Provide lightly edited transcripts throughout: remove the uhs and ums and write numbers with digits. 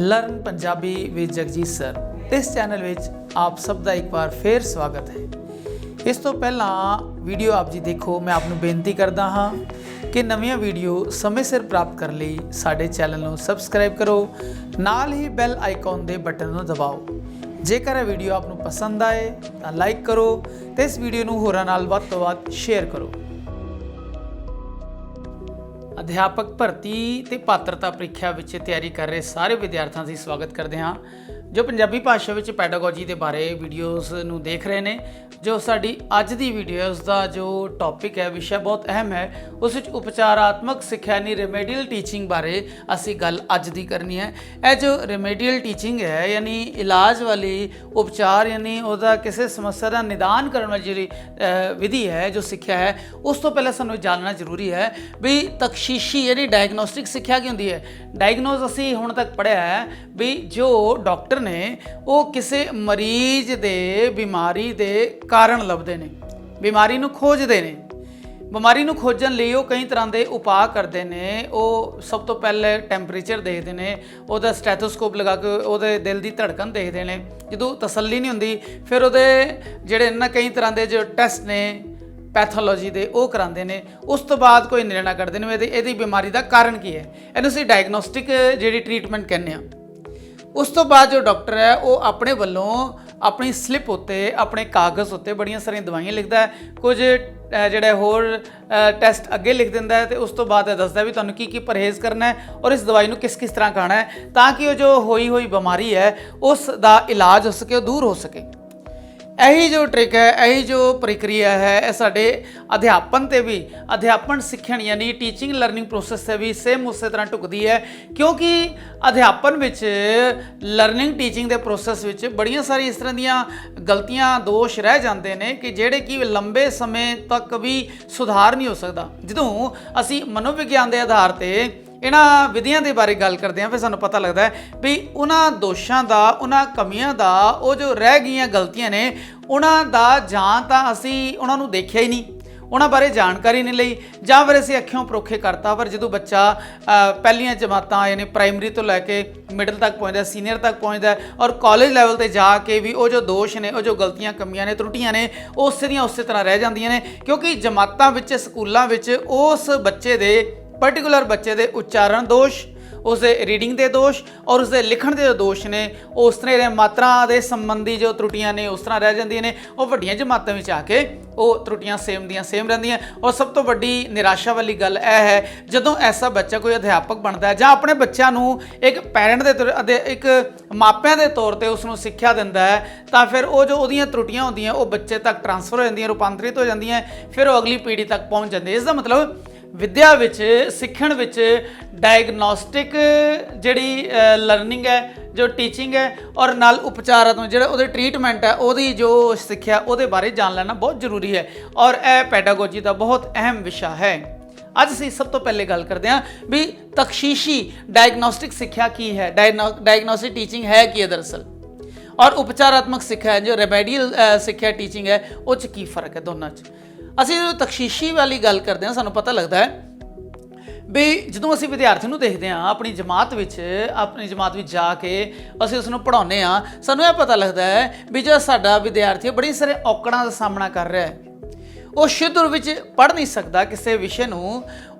Learn Punjabi with Jagjit sir इस channel which आप सब का एक बार फिर स्वागत है। इस तो पहला वीडियो आप जी देखो, मैं आपको बेनती करता हाँ कि नवीं वीडियो समय सिर प्राप्त करने लिए साडे चैनल को सबसक्राइब करो, नाल ही बैल आइकॉन के बटन को दबाओ। जेकर यह वीडियो आपको पसंद आए तो लाइक करो तो इस वीडियो को होरां नाल वध तों वध शेयर करो। अध्यापक भर्ती ते पात्रता ਪ੍ਰੀਖਿਆ ਵਿੱਚ ਤਿਆਰੀ कर रहे सारे विद्यार्थियों का स्वागत करते हैं जो पंजाबी भाषा में पैडागोजी के बारे वीडियोज़ नू देख रहे हैं। जो साड़ी अज की वीडियो उसका जो टॉपिक है, विषय बहुत अहम है, उस उपचारात्मक सिक्ख्या यानी रेमेडियल टीचिंग बारे असी गल अज की करनी है। यह जो रेमेडियल टीचिंग है यानी इलाज वाली उपचार यानी उसका किसी समस्या का निदान करने वाली जी विधि है, जो सिक्ख्या है, उस तो पहले सानू जानना जरूरी है भी तकशीशी यानी डायग्नोस्टिक सिक्ख्या की होंदी है। डायग्नोज असी हुण तक पढ़िया है भी जो डॉक्टर ने वो किसी मरीज दे बीमारी दे कारण लभदे ने, बीमारी नूं खोजदे ने। बीमारी नूं खोजण लई वो कई तरह के उपाय करते हैं। वो सब तो पहले टैंपरेचर देखते हैं, वो स्टैथोस्कोप लगा के वो दिल की धड़कन देखते हैं। जो तसल्ली नहीं होंदी फिर वो जिहड़े ना कई तरह के जो टेस्ट ने पैथोलॉजी के वो कराते हैं। उस तो बाद कोई निर्णय करते हैं ये बीमारी का कारण की है, इन्हूं असीं डायग्नोस्टिक जी ट्रीटमेंट कहने। उस तो बाद जो डॉक्टर है वो अपने वालों अपनी स्लिप उत्ते अपने कागज़ उत्ते बड़ियां सारियां दवाइयां लिखता है, कुछ जिहड़े होर टैसट अगे लिख दिंदा है, तो उस तो बाद दसदा भी तुहानूं की परहेज़ करना है और इस दवाई नूं किस किस तरह खाना है ताकि वो जो होई बीमारी है उसका इलाज हो सके, दूर हो सके। यही जो ट्रिक है, यही जो प्रक्रिया है, यह साडे अध्यापन ते भी अध्यापन सिक्खण यानी टीचिंग लर्निंग प्रोसैस से भी सेम उस तरह ढुकदी है। क्योंकि अध्यापन विच लर्निंग टीचिंग के प्रोसैस विच बड़ियां सारी इस तरह दीयां गलतियां दोष रह जाते हैं कि जेड़े कि लंबे समय तक भी सुधार नहीं हो सकता। जदों असी मनोविग्यान के आधार पर इन्हां विधियां के बारे गल करते हैं फिर सानूं पता लगता है भी उन्हां दोषां दा, उन्हां कमियां दा, वो जो रह गईयां गलतियां ने उन्हां दा जां तां असी उन्हां नूं देखिया ही नहीं, उन्हां बारे जानकारी नहीं लई, जां फिर असीं अखियों परोखे करता। पर जदों बच्चा पहलियां जमातां यानी प्राइमरी तो लैके मिडल तक पहुँचता, सीनियर तक पहुँचता और कॉलेज लैवल ते जाके भी वो जो दोष ने, वो जो गलतियां कमियां ने, त्रुटियां ने, उस दियां उस तरह रह जांदियां ने। क्योंकि जमातां विच स्कूलां विच उस बच्चे दे पर्टिकुलर बच्चे के उच्चारण दोष, उसके रीडिंग के दोष और उसके लिखण के जो दोष ने, उस तरह मात्रा के संबंधी जो त्रुटियां ने उस तरह रह जांदियां ने। वो वड्डियां जमातों में आके वो त्रुटियां सेम दियां सेम रहिंदियां। और सब तो वड्डी निराशा वाली गल यह है जदों ऐसा बच्चा कोई अध्यापक बनता है जां अपने बच्चों नूं एक पेरेंट के एक मापिਆਂ के तौर पर उसनूं सिक्ख्या दिंदा है, तो फिर वो जो उहदियां त्रुटियां होंदियां वो बच्चे तक ट्रांसफर हो जांदियां, रूपांतरित हो जांदियां, फिर वो अगली पीढ़ी तक पहुँच जाती है। इसका मतलब विद्या विच सिक्खण विच डायग्नोस्टिक जिहड़ी लर्निंग है, जो टीचिंग है और नाल उपचारात्मक जिहड़ा उहदे ट्रीटमेंट है, उहदी जो सिक्ख्या उहदे बारे जान लेना बहुत जरूरी है और यह पैडागोजी का बहुत अहम विषय है। अज असीं सब तो पहले गल करते हैं भी तकशीशी डायग्नोस्टिक सिक्ख्या की है, डायग्नोस्टिक टीचिंग है की है दरअसल, और उपचारात्मक सिक्ख्या जो रेमेडियल सिक्ख्या टीचिंग है उस की फर्क है दोनों च। ਅਸੀਂ जो तकशीशी वाली गल करते हैं सानूं पता लगता है भी ਜਦੋਂ ਅਸੀਂ विद्यार्थी ਨੂੰ देखते हैं अपनी जमात ਵਿੱਚ जाके ਅਸੀਂ ਉਸ ਨੂੰ ਪੜ੍ਹਾਉਂਦੇ ਹਾਂ, ਸਾਨੂੰ ਇਹ पता लगता है भी जो साडा विद्यार्थी बड़ी सारे औकड़ां ਦਾ सामना कर रहा है, वो शुद्ध रूप में पढ़ नहीं सकता किसी विषय को,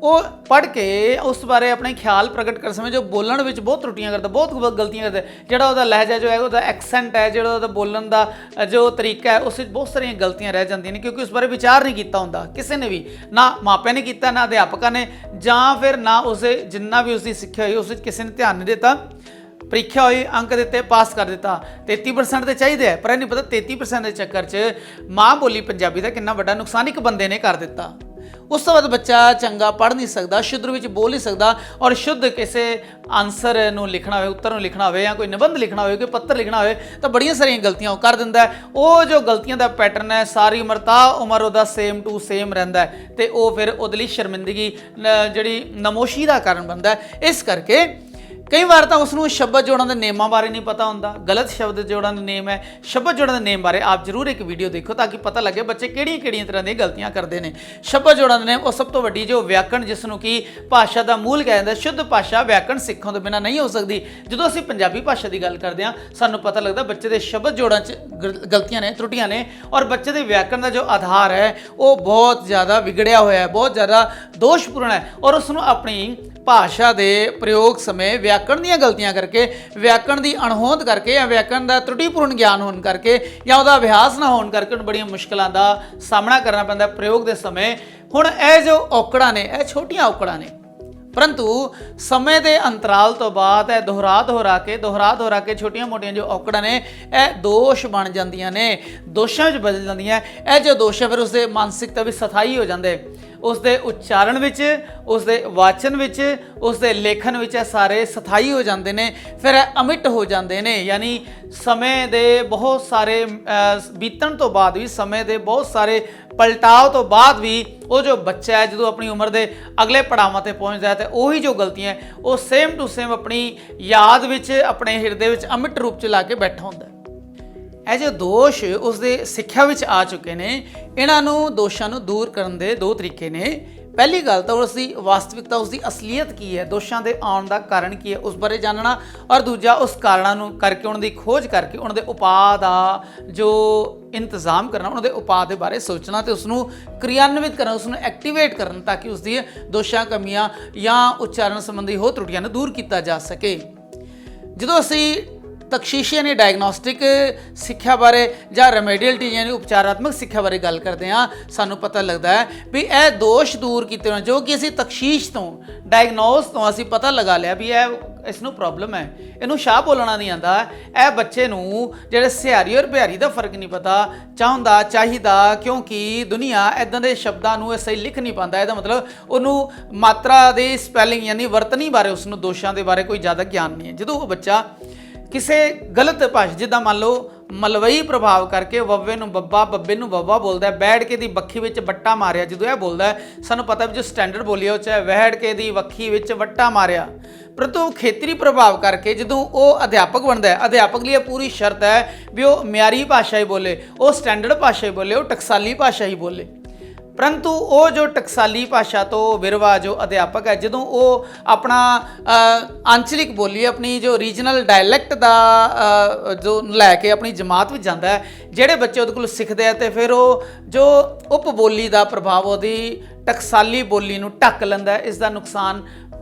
वो पढ़ के उस बारे अपने ख्याल प्रगट कर समय जो बोलण में बहुत त्रुटियां करता, बहुत गलतियां करता, जोड़ा उसका लहजा जो है वो एक्सेंट है, जो बोलन का जो तरीका है उस बहुत सारिया गलतियां रह जाती हैं क्योंकि उस बारे विचार नहीं किया होंदा किसी ने भी, ना मापिया ने किया, ना अध्यापकों ने, जां फिर ना उसे जिन्ना भी उसकी सिक्ख्या हुई उस किसी ने ध्यान नहीं दिता। ਪ੍ਰੀਖਿਆ हुई अंक दिते पास कर दिता, 33% तो चाहिए है, पर नहीं पता 33% के चक्कर च माँ बोली पंजाबी का कितना बड़ा नुकसान एक बंदे ने कर दिता। उस तो बाद बच्चा चंगा पढ़ नहीं सकता, शुद्ध रूप में बोल नहीं सकता और शुद्ध किसी आंसर नूं लिखना हो, उत्तर नूं लिखना हो या कोई निबंध लिखना हो, कोई पत्र लिखना हो तो बड़ियां सारियां गलतियां कर दिंदा है। वो जो गलतियां का पैटर्न है सारी उम्र ता उम्र उहदा सेम टू सेम रहिंदा है ते वो फिर उहदे लई शर्मिंदगी जिहड़ी नमोशी का कारण बनता है। इस करके ਕਈ ਵਾਰ ਤਾਂ ਉਸ ਨੂੰ ਸ਼ਬਦ ਜੋੜਾਂ ਦੇ ਨੇਮਾਂ ਬਾਰੇ ਨਹੀਂ ਪਤਾ ਹੁੰਦਾ, ਗਲਤ ਸ਼ਬਦ ਜੋੜਾਂ ਦੇ ਨੇਮ ਹੈ, ਸ਼ਬਦ ਜੋੜਾਂ ਦੇ ਨੇਮ ਬਾਰੇ ਆਪ ਜ਼ਰੂਰ ਇੱਕ ਵੀਡੀਓ ਦੇਖੋ ਤਾਂ ਕਿ ਪਤਾ ਲੱਗੇ ਬੱਚੇ ਕਿਹੜੀਆਂ ਤਰ੍ਹਾਂ ਦੀਆਂ ਗਲਤੀਆਂ ਕਰਦੇ ਨੇ। ਸ਼ਬਦ ਜੋੜਾਂ ਦੇ ਨੇਮ ਉਹ ਸਭ ਤੋਂ ਵੱਡੀ ਜੋ ਵਿਆਕਰਣ, ਜਿਸ ਨੂੰ ਕਿ ਭਾਸ਼ਾ ਦਾ ਮੂਲ ਕਿਹਾ ਜਾਂਦਾ, ਸ਼ੁੱਧ ਭਾਸ਼ਾ ਵਿਆਕਰਣ ਸਿੱਖਣ ਤੋਂ ਬਿਨਾਂ ਨਹੀਂ ਹੋ ਸਕਦੀ। ਜਦੋਂ ਅਸੀਂ ਪੰਜਾਬੀ ਭਾਸ਼ਾ ਦੀ ਗੱਲ ਕਰਦੇ ਹਾਂ ਸਾਨੂੰ ਪਤਾ ਲੱਗਦਾ ਬੱਚੇ ਦੇ ਸ਼ਬਦ ਜੋੜਾਂ 'ਚ ਗਲਤੀਆਂ ਨੇ, ਤਰੁੱਟੀਆਂ ਨੇ, ਔਰ ਬੱਚੇ ਦੇ ਵਿਆਕਰਣ ਦਾ ਜੋ ਆਧਾਰ ਹੈ ਉਹ ਬਹੁਤ ਜ਼ਿਆਦਾ ਵਿਗੜਿਆ ਹੋਇਆ ਹੈ, ਬਹੁਤ ਜ਼ਿਆਦਾ ਦੋਸ਼ਪੂਰਨ ਹੈ, ਔਰ ਉਸ ਨੂੰ ਆਪਣੀ ਭਾਸ਼ਾ ਦੇ ਪ੍ਰਯੋਗ ਸਮੇਂ ਵਿਆਕਰਣ ਦੀਆਂ ਗਲਤੀਆਂ ਕਰਕੇ, ਵਿਆਕਰਣ ਦੀ ਅਣਹੋਂਦ ਕਰਕੇ, ਜਾਂ ਵਿਆਕਰਣ ਦਾ ਤਰੁੱਟੀਪੂਰਨ ਗਿਆਨ ਹੋਣ ਕਰਕੇ, ਜਾਂ ਉਹਦਾ ਅਭਿਆਸ ਨਾ ਹੋਣ ਕਰਕੇ ਉਹਨੂੰ ਬੜੀਆਂ ਮੁਸ਼ਕਲਾਂ ਦਾ ਸਾਹਮਣਾ ਕਰਨਾ ਪੈਂਦਾ ਪ੍ਰਯੋਗ ਦੇ ਸਮੇਂ। ਹੁਣ ਇਹ ਜੋ ਔਕੜਾਂ ਨੇ ਇਹ ਛੋਟੀਆਂ ਔਕੜਾਂ ਨੇ, ਪਰੰਤੂ ਸਮੇਂ ਦੇ ਅੰਤਰਾਲ ਤੋਂ ਬਾਅਦ ਇਹ ਦੁਹਰਾ ਕੇ ਛੋਟੀਆਂ-ਮੋਟੀਆਂ ਜੋ ਔਕੜਾਂ ਨੇ ਇਹ ਦੋਸ਼ ਬਣ ਜਾਂਦੀਆਂ ਨੇ, ਦੋਸ਼ਾਂ ਵਿੱਚ ਬਦਲ ਜਾਂਦੀਆਂ। ਇਹ ਜੋ ਦੋਸ਼ ਹੈ ਫਿਰ ਉਸਦੇ ਮਾਨਸਿਕਤਾ ਵੀ ਸਥਾਈ ਹੋ ਜਾਂਦੇ, ਉਸਦੇ ਉਚਾਰਨ ਵਿੱਚ, ਉਸਦੇ ਵਾਚਨ ਵਿੱਚ, ਉਸਦੇ ਲੇਖਨ ਵਿੱਚ ਇਹ ਸਾਰੇ ਸਥਾਈ ਹੋ ਜਾਂਦੇ ਨੇ, ਫਿਰ ਇਹ ਅਮਿਟ ਹੋ ਜਾਂਦੇ ਨੇ। ਯਾਨੀ ਸਮੇਂ ਦੇ ਬਹੁਤ ਸਾਰੇ ਬੀਤਣ ਤੋਂ ਬਾਅਦ ਵੀ, ਸਮੇਂ ਦੇ ਬਹੁਤ ਸਾਰੇ ਪਲਟਾਅ ਤੋਂ ਬਾਅਦ ਵੀ ਉਹ ਜੋ ਬੱਚਾ ਹੈ ਜਦੋਂ ਆਪਣੀ ਉਮਰ ਦੇ ਅਗਲੇ ਪੜਾਵਾਂ ਤੇ ਪਹੁੰਚਦਾ ਹੈ ਤੇ ਉਹੀ ਜੋ ਗਲਤੀਆਂ ਉਹ ਸੇਮ ਟੂ ਸੇਮ ਆਪਣੀ ਯਾਦ ਵਿੱਚ, ਆਪਣੇ ਹਿਰਦੇ ਵਿੱਚ ਅਮਿਟ ਰੂਪ 'ਚ ਲਾ ਕੇ ਬੈਠਾ ਹੁੰਦਾ ਹੈ। ਇਹ ਜੋ ਦੋਸ਼ ਉਸਦੇ ਸਿੱਖਿਆ ਵਿੱਚ ਆ ਚੁੱਕੇ ਨੇ, ਇਹਨਾਂ ਨੂੰ ਦੋਸ਼ਾਂ ਨੂੰ ਦੂਰ ਕਰਨ ਦੇ ਦੋ ਤਰੀਕੇ ਨੇ। ਪਹਿਲੀ ਗੱਲ ਤਾਂ ਉਸਦੀ ਵਾਸਤਵਿਕਤਾ, ਉਸਦੀ ਅਸਲੀਅਤ ਕੀ ਹੈ, ਦੋਸ਼ਾਂ ਦੇ ਆਉਣ ਦਾ ਕਾਰਨ ਕੀ ਹੈ ਉਸ ਬਾਰੇ ਜਾਣਨਾ, ਔਰ ਦੂਜਾ ਉਸ ਕਾਰਨਾਂ ਨੂੰ ਕਰਕੇ ਉਹਨਾਂ ਦੀ ਖੋਜ ਕਰਕੇ ਉਹਨਾਂ ਦੇ ਉਪਾਅ ਦਾ ਜੋ ਇੰਤਜ਼ਾਮ ਕਰਨਾ, ਉਹਨਾਂ ਦੇ ਉਪਾਅ ਦੇ ਬਾਰੇ ਸੋਚਣਾ ਤੇ ਉਸ ਨੂੰ ਕ੍ਰਿਆਨਵਿਤ ਕਰਨਾ, ਉਸ ਨੂੰ ਐਕਟੀਵੇਟ ਕਰਨ ਤਾਂ ਕਿ ਉਸ ਦੀ ਦੋਸ਼ਾਂ, ਕਮੀਆਂ ਜਾਂ ਉਚਾਰਨ ਸੰਬੰਧੀ ਹੋਰ ਤਰੁੱਟੀਆਂ ਨੂੰ ਦੂਰ ਕੀਤਾ ਜਾ ਸਕੇ। ਜਦੋਂ ਅਸੀਂ ਤਖਸ਼ੀਸ਼ੀ ਯਾਨੀ ਡਾਇਗਨੋਸਟਿਕ ਸਿੱਖਿਆ ਬਾਰੇ ਜਾਂ ਰੈਮੇਡੀਅਲ ਯਾਨੀ ਉਪਚਾਰਾਤਮਕ ਸਿੱਖਿਆ ਬਾਰੇ ਗੱਲ ਕਰਦੇ ਹਾਂ, ਸਾਨੂੰ ਪਤਾ ਲੱਗਦਾ ਹੈ ਵੀ ਇਹ ਦੋਸ਼ ਦੂਰ ਕੀਤੇ ਹੋਣ ਜੋ ਕਿ ਅਸੀਂ ਤਖਸ਼ੀਸ਼ ਤੋਂ, ਡਾਇਗਨੋਸ ਤੋਂ ਅਸੀਂ ਪਤਾ ਲਗਾ ਲਿਆ ਵੀ ਇਸ ਨੂੰ ਪ੍ਰੋਬਲਮ ਹੈ, ਇਹਨੂੰ ਸ਼ਾਹ ਬੋਲਣਾ ਨਹੀਂ ਆਉਂਦਾ, ਇਹ ਬੱਚੇ ਨੂੰ ਜਿਹੜੇ ਸਿਹਾਰੀ ਔਰ ਬਿਹਾਰੀ ਦਾ ਫਰਕ ਨਹੀਂ ਪਤਾ ਚਾਹੀਦਾ, ਕਿਉਂਕਿ ਦੁਨੀਆ ਇੱਦਾਂ ਦੇ ਸ਼ਬਦਾਂ ਨੂੰ ਸਹੀ ਲਿਖ ਨਹੀਂ ਪਾਉਂਦਾ। ਇਹਦਾ ਮਤਲਬ ਉਹਨੂੰ ਮਾਤਰਾ ਦੇ ਸਪੈਲਿੰਗ ਯਾਨੀ ਵਰਤਨੀ ਬਾਰੇ, ਉਸ ਨੂੰ ਦੋਸ਼ਾਂ ਦੇ ਬਾਰੇ ਕੋਈ ਜ਼ਿਆਦਾ ਗਿਆਨ ਨਹੀਂ ਹੈ। ਜਦੋਂ ਉਹ ਬੱਚਾ ਕਿਸੇ ਗਲਤ ਭਾਸ਼ਾ, ਜਿੱਦਾਂ ਮੰਨ ਲਓ ਮਲਵਈ ਪ੍ਰਭਾਵ ਕਰਕੇ ਵੱਵੇ ਨੂੰ ਬੱਬਾ, ਬੱਬੇ ਨੂੰ ਬੱਬਾ ਬੋਲਦਾ, ਬੈਠ ਕੇ ਦੀ ਵੱਖੀ ਵਿੱਚ ਵੱਟਾ ਮਾਰਿਆ, ਜਦੋਂ ਇਹ ਬੋਲਦਾ ਸਾਨੂੰ ਪਤਾ ਵੀ ਜੋ ਸਟੈਂਡਰਡ ਬੋਲੀ ਉਹ 'ਚ ਹੈ ਵਹਿੜ ਕੇ ਦੀ ਵੱਖੀ ਵਿੱਚ ਵੱਟਾ ਮਾਰਿਆ। ਪਰੰਤੂ ਖੇਤਰੀ ਪ੍ਰਭਾਵ ਕਰਕੇ ਜਦੋਂ ਉਹ ਅਧਿਆਪਕ ਬਣਦਾ ਹੈ, ਅਧਿਆਪਕ ਲਈ ਇਹ ਪੂਰੀ ਸ਼ਰਤ ਹੈ ਵੀ ਉਹ ਮਿਆਰੀ ਭਾਸ਼ਾ ਹੀ ਬੋਲੇ, ਉਹ ਸਟੈਂਡਰਡ ਭਾਸ਼ਾ ਹੀ ਬੋਲੇ, ਉਹ ਟਕਸਾਲੀ ਭਾਸ਼ਾ ਹੀ ਬੋਲੇ। ਪਰੰਤੂ ਉਹ ਜੋ ਟਕਸਾਲੀ ਭਾਸ਼ਾ ਤੋਂ ਵਿਰਵਾ ਜੋ ਅਧਿਆਪਕ ਹੈ, ਜਦੋਂ ਉਹ ਆਪਣਾ ਆਂਚਲਿਕ ਬੋਲੀ, ਆਪਣੀ ਜੋ ਰੀਜਨਲ ਡਾਇਲੈਕਟ ਦਾ ਜੋ ਲੈ ਕੇ ਆਪਣੀ ਜਮਾਤ ਵਿੱਚ ਜਾਂਦਾ ਹੈ, ਜਿਹੜੇ ਬੱਚੇ ਉਹਦੇ ਕੋਲ ਸਿੱਖਦੇ ਆ ਤੇ ਫਿਰ ਉਹ ਜੋ ਉਪ ਬੋਲੀ ਦਾ ਪ੍ਰਭਾਵ ਉਹਦੀ ਟਕਸਾਲੀ ਬੋਲੀ ਨੂੰ ਢੱਕ ਲੈਂਦਾ, ਇਸ ਦਾ ਨੁਕਸਾਨ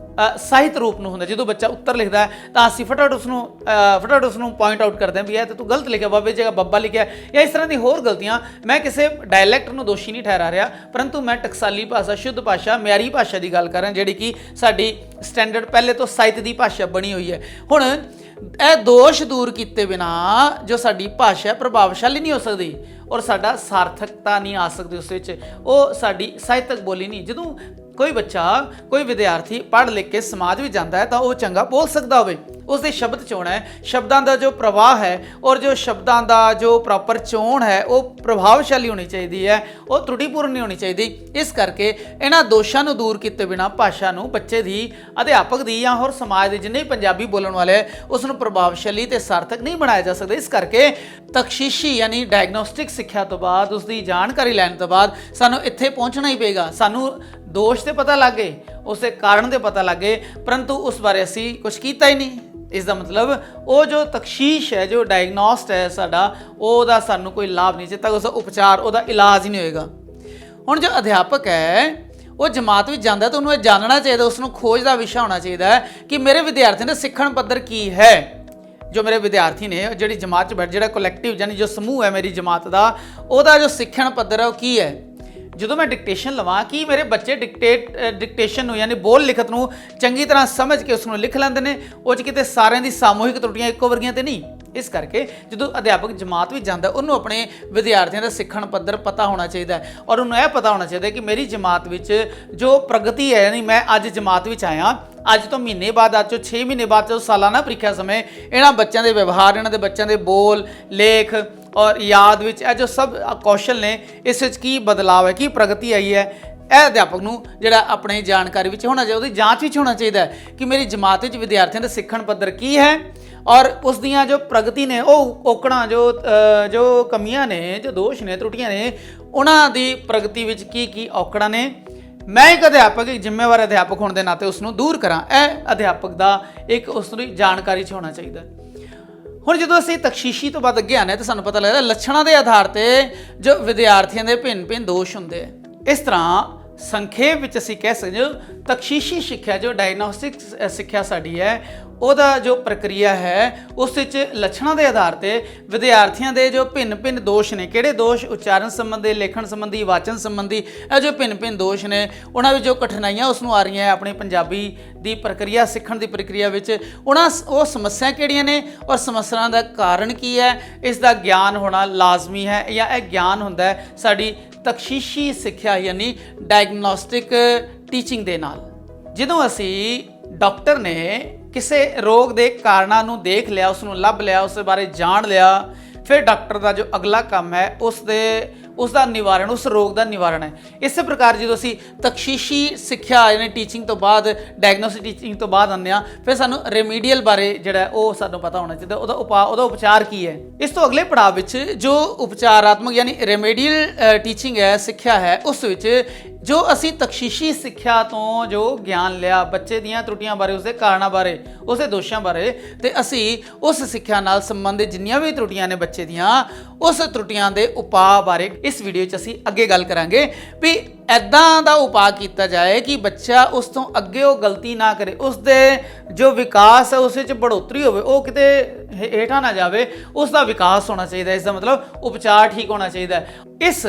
ਸਾਹਿਤ ਰੂਪ ਨੂੰ ਹੁੰਦਾ। ਜਦੋਂ ਬੱਚਾ ਉੱਤਰ ਲਿਖਦਾ ਤਾਂ ਅਸੀਂ ਫਟਾਫਟ ਉਸ ਨੂੰ ਪੁਆਇੰਟ ਆਊਟ ਕਰਦੇ ਹਾਂ ਵੀ ਇਹ ਤਾਂ ਤੂੰ ਗਲਤ ਲਿਖਿਆ, ਬਾਬੇ ਜਗ੍ਹਾ ਬੱਬਾ ਲਿਖਿਆ, ਜਾਂ ਇਸ ਤਰ੍ਹਾਂ ਦੀ ਹੋਰ ਗਲਤੀਆਂ। ਮੈਂ ਕਿਸੇ ਡਾਇਲੈਕਟ ਨੂੰ ਦੋਸ਼ੀ ਨਹੀਂ ਠਹਿਰਾ ਰਿਹਾ, ਪਰੰਤੂ ਮੈਂ ਟਕਸਾਲੀ ਭਾਸ਼ਾ, ਸ਼ੁੱਧ ਭਾਸ਼ਾ, ਮਿਆਰੀ ਭਾਸ਼ਾ ਦੀ ਗੱਲ ਕਰ ਰਿਹਾ, ਜਿਹੜੀ ਕਿ ਸਾਡੀ ਸਟੈਂਡਰਡ ਪਹਿਲੇ ਤੋਂ ਸਾਹਿਤ ਦੀ ਭਾਸ਼ਾ ਬਣੀ ਹੋਈ ਹੈ। ਹੁਣ ਇਹ ਦੋਸ਼ ਦੂਰ ਕੀਤੇ ਬਿਨਾ ਜੋ ਸਾਡੀ ਭਾਸ਼ਾ ਪ੍ਰਭਾਵਸ਼ਾਲੀ ਨਹੀਂ ਹੋ ਸਕਦੀ ਔਰ ਸਾਡਾ ਸਾਰਥਕਤਾ ਨਹੀਂ ਆ ਸਕਦੀ ਉਸ ਵਿੱਚ, ਉਹ ਸਾਡੀ ਸਾਹਿਤਕ ਬੋਲੀ ਨਹੀਂ। ਜਦੋਂ ਕੋਈ ਬੱਚਾ, ਕੋਈ ਵਿਦਿਆਰਥੀ ਪੜ੍ਹ ਲਿਖ ਕੇ ਸਮਾਜ ਵਿੱਚ ਜਾਂਦਾ ਹੈ ਤਾਂ ਉਹ ਚੰਗਾ ਬੋਲ ਸਕਦਾ ਹੋਵੇ, ਉਸਦੇ ਸ਼ਬਦ ਚੋਣ ਹੈ, ਸ਼ਬਦਾਂ ਦਾ ਜੋ ਪ੍ਰਵਾਹ ਹੈ ਔਰ ਜੋ ਸ਼ਬਦਾਂ ਦਾ ਜੋ ਪ੍ਰੋਪਰ ਚੋਣ ਹੈ ਉਹ ਪ੍ਰਭਾਵਸ਼ਾਲੀ ਹੋਣੀ ਚਾਹੀਦੀ ਹੈ, ਉਹ ਤਰੁੱਟੀਪੂਰਨ ਨਹੀਂ ਹੋਣੀ ਚਾਹੀਦੀ। ਇਸ ਕਰਕੇ ਇਹਨਾਂ ਦੋਸ਼ਾਂ ਨੂੰ ਦੂਰ ਕੀਤੇ ਬਿਨਾ ਭਾਸ਼ਾ ਨੂੰ ਬੱਚੇ ਦੀ, ਅਧਿਆਪਕ ਦੀ ਜਾਂ ਹੋਰ ਸਮਾਜ ਦੇ ਜਿੰਨੇ ਪੰਜਾਬੀ ਬੋਲਣ ਵਾਲੇ ਉਸ ਨੂੰ ਪ੍ਰਭਾਵਸ਼ਾਲੀ ਤੇ ਸਾਰਥਕ ਨਹੀਂ ਬਣਾਇਆ ਜਾ ਸਕਦਾ। ਇਸ ਕਰਕੇ ਤਖਸ਼ੀਸ਼ੀ ਯਾਨੀ ਡਾਇਗਨੋਸਟਿਕ ਸਿੱਖਿਆ ਤੋਂ ਬਾਅਦ, ਉਸ ਦੀ ਜਾਣਕਾਰੀ ਲੈਣ ਤੋਂ ਬਾਅਦ ਸਾਨੂੰ ਇੱਥੇ ਪਹੁੰਚਣਾ ਹੀ ਪਏਗਾ। ਸਾਨੂੰ ਦੋਸ਼ ਤੇ ਪਤਾ ਲੱਗੇ, ਉਸਦੇ ਕਾਰਨ ਤੇ ਪਤਾ ਲੱਗੇ, ਪਰੰਤੂ ਉਸ ਬਾਰੇ ਅਸੀਂ ਕੁਝ ਕੀਤਾ ਹੀ ਨਹੀਂ। ਇਸ ਦਾ ਮਤਲਬ ਉਹ ਜੋ ਤਖਸ਼ੀਸ਼ ਹੈ, ਜੋ ਡਾਇਗਨੋਸਟ ਹੈ ਸਾਡਾ, ਉਹਦਾ ਸਾਨੂੰ ਕੋਈ ਲਾਭ ਨਹੀਂ, ਜਿੱਦ ਤੱਕ ਉਸਦਾ ਉਪਚਾਰ, ਉਹਦਾ ਇਲਾਜ ਹੀ ਨਹੀਂ ਹੋਏਗਾ। ਹੁਣ ਜੋ ਅਧਿਆਪਕ ਹੈ ਉਹ ਜਮਾਤ ਵਿੱਚ ਜਾਂਦਾ ਤਾਂ ਉਹਨੂੰ ਇਹ ਜਾਣਨਾ ਚਾਹੀਦਾ, ਉਸ ਨੂੰ ਖੋਜ ਦਾ ਵਿਸ਼ਾ ਹੋਣਾ ਚਾਹੀਦਾ ਹੈ ਕਿ ਮੇਰੇ ਵਿਦਿਆਰਥੀ ਦਾ ਸਿੱਖਣ ਪੱਧਰ ਕੀ ਹੈ। ਜੋ ਮੇਰੇ ਵਿਦਿਆਰਥੀ ਨੇ, ਜਿਹੜੀ ਜਮਾਤ 'ਚ ਬੈਠ, ਜਿਹੜਾ ਕਲੈਕਟਿਵ ਯਾਨੀ ਜੋ ਸਮੂਹ ਹੈ ਮੇਰੀ ਜਮਾਤ ਦਾ, ਉਹਦਾ ਜੋ ਸਿੱਖਣ ਪੱਧਰ ਹੈ ਉਹ ਕੀ ਹੈ। ਜਦੋਂ ਮੈਂ ਡਿਕਟੇਸ਼ਨ ਲਵਾਂ ਕਿ ਮੇਰੇ ਬੱਚੇ ਡਿਕਟੇਸ਼ਨ ਨੂੰ ਯਾਨੀ ਬੋਲ ਲਿਖਤ ਨੂੰ ਚੰਗੀ ਤਰ੍ਹਾਂ ਸਮਝ ਕੇ ਉਸ ਨੂੰ ਲਿਖ ਲੈਂਦੇ ਨੇ, ਉਹ 'ਚ ਕਿਤੇ ਸਾਰਿਆਂ ਦੀ ਸਾਮੂਹਿਕ ਤਰੁੱਟੀਆਂ ਇੱਕੋ ਵਰਗੀਆਂ ਤੇ ਨਹੀਂ। ਇਸ ਕਰਕੇ ਜਦੋਂ ਅਧਿਆਪਕ ਜਮਾਤ ਵਿੱਚ ਜਾਂਦਾ ਉਹਨੂੰ ਆਪਣੇ ਵਿਦਿਆਰਥੀਆਂ ਦਾ ਸਿੱਖਣ ਪੱਧਰ ਪਤਾ ਹੋਣਾ ਚਾਹੀਦਾ ਹੈ ਔਰ ਉਹਨੂੰ ਇਹ ਪਤਾ ਹੋਣਾ ਚਾਹੀਦਾ ਕਿ ਮੇਰੀ ਜਮਾਤ ਵਿੱਚ ਜੋ ਪ੍ਰਗਤੀ ਹੈ, ਯਾਨੀ ਮੈਂ ਅੱਜ ਜਮਾਤ ਵਿੱਚ ਆਇਆ, ਅੱਜ ਤੋਂ ਮਹੀਨੇ ਬਾਅਦ, ਅੱਜ ਤੋਂ 6 ਮਹੀਨੇ ਬਾਅਦ, ਜਦੋਂ ਸਾਲਾਨਾ ਪ੍ਰੀਖਿਆ ਸਮੇਂ ਇਹਨਾਂ ਬੱਚਿਆਂ ਦੇ ਵਿਵਹਾਰ, ਇਹਨਾਂ ਦੇ ਬੱਚਿਆਂ ਦੇ ਬੋਲ, ਲੇਖ, और याद विच जो सब कौशल ने इस विच की बदलाव है, की प्रगति आई है, ਇਹ ਅਧਿਆਪਕ ਨੂੰ ਜਿਹੜਾ ਆਪਣੀ ਜਾਣਕਾਰੀ ਵਿੱਚ ਹੋਣਾ ਚਾਹੀਦਾ, ਉਹਦੀ ਜਾਂਚ ਵਿੱਚ ਹੋਣਾ ਚਾਹੀਦਾ ਕਿ ਮੇਰੀ ਜਮਾਤ ਵਿੱਚ ਵਿਦਿਆਰਥੀਆਂ ਦਾ ਸਿੱਖਣ ਪੱਧਰ ਕੀ ਹੈ ਔਰ ਉਸ ਦੀਆਂ ਜੋ ਪ੍ਰਗਤੀ ਨੇ ਉਹ ਔਕੜਾਂ ਜੋ ਕਮੀਆਂ ਨੇ, ਜੋ ਦੋਸ਼ ਨੇ, ਤਰੁੱਟੀਆਂ ਨੇ, ਉਹਨਾਂ ਦੀ ਪ੍ਰਗਤੀ ਵਿੱਚ ਕੀ ਔਕੜਾਂ ਨੇ। ਮੈਂ ਇੱਕ ਅਧਿਆਪਕ, ਇੱਕ ਜ਼ਿੰਮੇਵਾਰ ਅਧਿਆਪਕ ਹੋਣ ਦੇ ਨਾਤੇ ਉਸ ਨੂੰ ਦੂਰ ਕਰਾਂ। ਇਹ ਅਧਿਆਪਕ ਦਾ ਇੱਕ ਉਸ ਦੀ ਜਾਣਕਾਰੀ 'ਚ ਹੋਣਾ ਚਾਹੀਦਾ। ਹੁਣ ਜਦੋਂ ਅਸੀਂ ਤਖਸ਼ੀਸ਼ੀ ਤੋਂ ਬਾਅਦ ਅੱਗੇ ਆਉਂਦੇ ਤਾਂ ਸਾਨੂੰ ਪਤਾ ਲੱਗਦਾ ਲੱਛਣਾਂ ਦੇ ਆਧਾਰ 'ਤੇ ਜੋ ਵਿਦਿਆਰਥੀਆਂ ਦੇ ਭਿੰਨ ਦੋਸ਼ ਹੁੰਦੇ ਆ। ਇਸ ਤਰ੍ਹਾਂ ਸੰਖੇਪ ਵਿੱਚ ਅਸੀਂ ਕਹਿ ਸਕਦੇ ਹਾਂ ਤਖਸ਼ੀਸ਼ੀ ਸਿੱਖਿਆ, ਜੋ ਡਾਇਗਨੋਸਟਿਕ ਸਿੱਖਿਆ ਸਾਡੀ ਹੈ, ਉਹਦਾ ਜੋ ਪ੍ਰਕਿਰਿਆ ਹੈ ਉਸ ਵਿੱਚ ਲੱਛਣਾਂ ਦੇ ਆਧਾਰ 'ਤੇ ਵਿਦਿਆਰਥੀਆਂ ਦੇ ਜੋ ਭਿੰਨ ਦੋਸ਼ ਨੇ, ਕਿਹੜੇ ਦੋਸ਼ ਉਚਾਰਨ ਸੰਬੰਧੀ, ਲੇਖਣ ਸੰਬੰਧੀ, ਵਾਚਨ ਸੰਬੰਧੀ, ਇਹ ਜੋ ਭਿੰਨ ਦੋਸ਼ ਨੇ, ਉਹਨਾਂ ਵਿੱਚ ਜੋ ਕਠਿਨਾਈਆਂ ਉਸ ਨੂੰ ਆ ਰਹੀਆਂ ਹੈ ਆਪਣੀ ਪੰਜਾਬੀ ਦੀ ਪ੍ਰਕਿਰਿਆ, ਸਿੱਖਣ ਦੀ ਪ੍ਰਕਿਰਿਆ ਵਿੱਚ, ਉਹ ਸਮੱਸਿਆ ਕਿਹੜੀਆਂ ਨੇ ਔਰ ਸਮੱਸਿਆ ਦਾ ਕਾਰਨ ਕੀ ਹੈ, ਇਸ ਦਾ ਗਿਆਨ ਹੋਣਾ ਲਾਜ਼ਮੀ ਹੈ ਜਾਂ ਇਹ ਗਿਆਨ ਹੁੰਦਾ ਹੈ ਸਾਡੀ ਤਖਸ਼ੀਸ਼ੀ ਸਿੱਖਿਆ ਯਾਨੀ ਡਾਇਗਨੋਸਟਿਕ ਟੀਚਿੰਗ ਦੇ ਨਾਲ। ਜਦੋਂ ਅਸੀਂ ਡਾਕਟਰ ਨੇ ਕਿਸੇ ਰੋਗ ਦੇ ਕਾਰਨਾਂ ਨੂੰ ਦੇਖ ਲਿਆ, ਉਸ ਨੂੰ ਲੱਭ ਲਿਆ, ਉਸ ਬਾਰੇ ਜਾਣ ਲਿਆ, ਫਿਰ ਡਾਕਟਰ ਦਾ ਜੋ ਅਗਲਾ ਕੰਮ ਹੈ ਉਸ ਦਾ ਨਿਵਾਰਨ, ਉਸ ਰੋਗ ਦਾ ਨਿਵਾਰਨ ਹੈ। ਇਸੇ ਪ੍ਰਕਾਰ ਜਦੋਂ ਅਸੀਂ ਤਖਸ਼ੀਸ਼ੀ ਸਿੱਖਿਆ ਯਾਨੀ ਟੀਚਿੰਗ ਤੋਂ ਬਾਅਦ, ਡਾਇਗਨੋਸਟਿਕ ਟੀਚਿੰਗ ਤੋਂ ਬਾਅਦ ਆਉਂਦੇ ਹਾਂ, ਫਿਰ ਸਾਨੂੰ ਰੈਮੀਡੀਅਲ ਬਾਰੇ ਜਿਹੜਾ ਉਹ ਸਾਨੂੰ ਪਤਾ ਹੋਣਾ ਚਾਹੀਦਾ, ਉਹਦਾ ਉਪਚਾਰ ਕੀ ਹੈ। ਇਸ ਤੋਂ ਅਗਲੇ ਪੜਾਅ ਵਿੱਚ ਜੋ ਉਪਚਾਰਾਤਮਕ ਯਾਨੀ ਰੈਮੀਡੀਅਲ ਟੀਚਿੰਗ ਹੈ, ਸਿੱਖਿਆ ਹੈ, ਉਸ ਵਿੱਚ ਜੋ ਅਸੀਂ ਤਖਸ਼ੀਸ਼ੀ ਸਿੱਖਿਆ ਤੋਂ ਜੋ ਗਿਆਨ ਲਿਆ ਬੱਚੇ ਦੀਆਂ ਤਰੁੱਟੀਆਂ ਬਾਰੇ, ਉਸਦੇ ਕਾਰਨਾਂ ਬਾਰੇ, ਉਸਦੇ ਦੋਸ਼ਾਂ ਬਾਰੇ, ਤੇ ਅਸੀਂ ਉਸ ਸਿੱਖਿਆ ਨਾਲ ਸੰਬੰਧਿਤ ਜਿੰਨੀਆਂ ਵੀ ਤਰੁੱਟੀਆਂ ਨੇ ਬੱਚੇ ਦੀਆਂ, ਉਸ ਤਰੁੱਟੀਆਂ ਦੇ ਉਪਾਅ ਬਾਰੇ ਇਸ ਵੀਡੀਓ 'ਚ ਅਸੀਂ ਅੱਗੇ ਗੱਲ ਕਰਾਂਗੇ ਵੀ ਇੱਦਾਂ ਦਾ ਉਪਾਅ ਕੀਤਾ ਜਾਏ ਕਿ ਬੱਚਾ ਉਸ ਤੋਂ ਅੱਗੇ ਉਹ ਗਲਤੀ ਨਾ ਕਰੇ, ਉਸਦੇ ਜੋ ਵਿਕਾਸ ਹੈ ਉਸ ਵਿੱਚ ਬੜੋਤਰੀ ਹੋਵੇ, ਉਹ ਕਿਤੇ ਹੇਠਾਂ ਨਾ ਜਾਵੇ, ਉਸ ਦਾ ਵਿਕਾਸ ਹੋਣਾ ਚਾਹੀਦਾ। ਇਸ ਦਾ ਮਤਲਬ ਉਪਚਾਰ ਠੀਕ ਹੋਣਾ ਚਾਹੀਦਾ। ਇਸ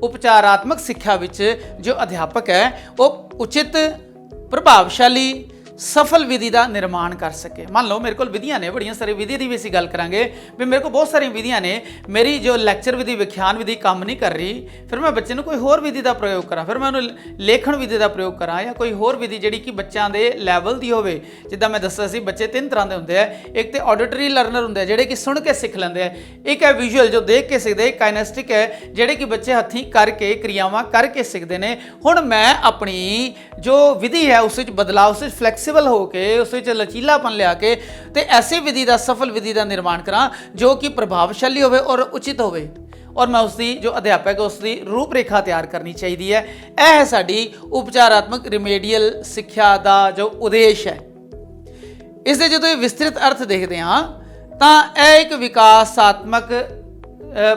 ਉਪਚਾਰਾਤਮਕ ਸਿੱਖਿਆ ਵਿੱਚ ਜੋ ਅਧਿਆਪਕ ਹੈ ਉਹ ਉਚਿਤ, ਪ੍ਰਭਾਵਸ਼ਾਲੀ, ਸਫਲ ਵਿਧੀ ਦਾ ਨਿਰਮਾਣ ਕਰ ਸਕੇ। ਮੰਨ ਲਓ ਮੇਰੇ ਕੋਲ ਵਿਧੀਆਂ ਨੇ, ਬੜੀਆਂ ਸਾਰੀ ਵਿਧੀ ਦੀ ਵੀ ਅਸੀਂ ਗੱਲ ਕਰਾਂਗੇ ਵੀ ਮੇਰੇ ਕੋਲ ਬਹੁਤ ਸਾਰੀਆਂ ਵਿਧੀਆਂ ਨੇ, ਮੇਰੀ ਜੋ ਲੈਕਚਰ ਵਿਧੀ, ਵਿਖਿਆਨ ਵਿਧੀ ਕੰਮ ਨਹੀਂ ਕਰ ਰਹੀ, ਫਿਰ ਮੈਂ ਬੱਚੇ ਨੂੰ ਕੋਈ ਹੋਰ ਵਿਧੀ ਦਾ ਪ੍ਰਯੋਗ ਕਰਾਂ, ਫਿਰ ਮੈਂ ਉਹਨੂੰ ਲੇਖਣ ਵਿਧੀ ਦਾ ਪ੍ਰਯੋਗ ਕਰਾਂ ਜਾਂ ਕੋਈ ਹੋਰ ਵਿਧੀ ਜਿਹੜੀ ਕਿ ਬੱਚਿਆਂ ਦੇ ਲੈਵਲ ਦੀ ਹੋਵੇ। ਜਿੱਦਾਂ ਮੈਂ ਦੱਸਿਆ ਸੀ ਬੱਚੇ 3 ਤਰ੍ਹਾਂ ਦੇ ਹੁੰਦੇ ਆ, ਇੱਕ ਤੇ ਆਡਿਟਰੀ ਲਰਨਰ ਹੁੰਦੇ ਆ ਜਿਹੜੇ ਕਿ ਸੁਣ ਕੇ ਸਿੱਖ ਲੈਂਦੇ ਆ, ਇੱਕ ਹੈ ਵਿਜ਼ੂਅਲ ਜੋ ਦੇਖ ਕੇ ਸਿੱਖਦੇ, ਇੱਕ ਕਾਈਨੈਸਟਿਕ ਹੈ ਜਿਹੜੇ ਕਿ ਬੱਚੇ ਹੱਥੀਂ ਕਰਕੇ, ਕਿਰਿਆਵਾਂ ਕਰਕੇ ਸਿੱਖਦੇ ਨੇ। ਹੁਣ ਮੈਂ ਆਪਣੀ ਜੋ ਵਿਧੀ ਹੈ ਉਸ ਵਿੱਚ ਬਦਲਾਅ, ਉਸ ਵਿੱਚ ਫਲੈਕਸੀਬਲ ਹੋ ਕੇ, ਉਸ ਵਿੱਚ ਲਚੀਲਾਪਨ ਲਿਆ ਕੇ ਤੇ ਐਸੀ ਵਿਧੀ ਦਾ, ਸਫਲ ਵਿਧੀ ਦਾ ਨਿਰਮਾਣ ਕਰਾਂ ਜੋ ਕਿ ਪ੍ਰਭਾਵਸ਼ਾਲੀ ਹੋਵੇ ਔਰ ਉਚਿਤ ਹੋਵੇ, ਔਰ ਮੈਂ ਉਸਦੀ ਜੋ ਅਧਿਆਪਕ ਹੈ ਉਸਦੀ ਰੂਪ ਰੇਖਾ ਤਿਆਰ ਕਰਨੀ ਚਾਹੀਦੀ ਹੈ। ਇਹ ਹੈ ਸਾਡੀ ਉਪਚਾਰਾਤਮਕ ਰਿਮੇਡੀਅਲ ਸਿੱਖਿਆ ਦਾ ਜੋ ਉਦੇਸ਼ ਹੈ। ਇਸ ਦੇ ਜਦੋਂ ਵਿਸਤ੍ਰਿਤ ਅਰਥ ਦੇਖਦੇ ਹਾਂ ਤਾਂ ਇਹ ਇੱਕ ਵਿਕਾਸਾਤਮਕ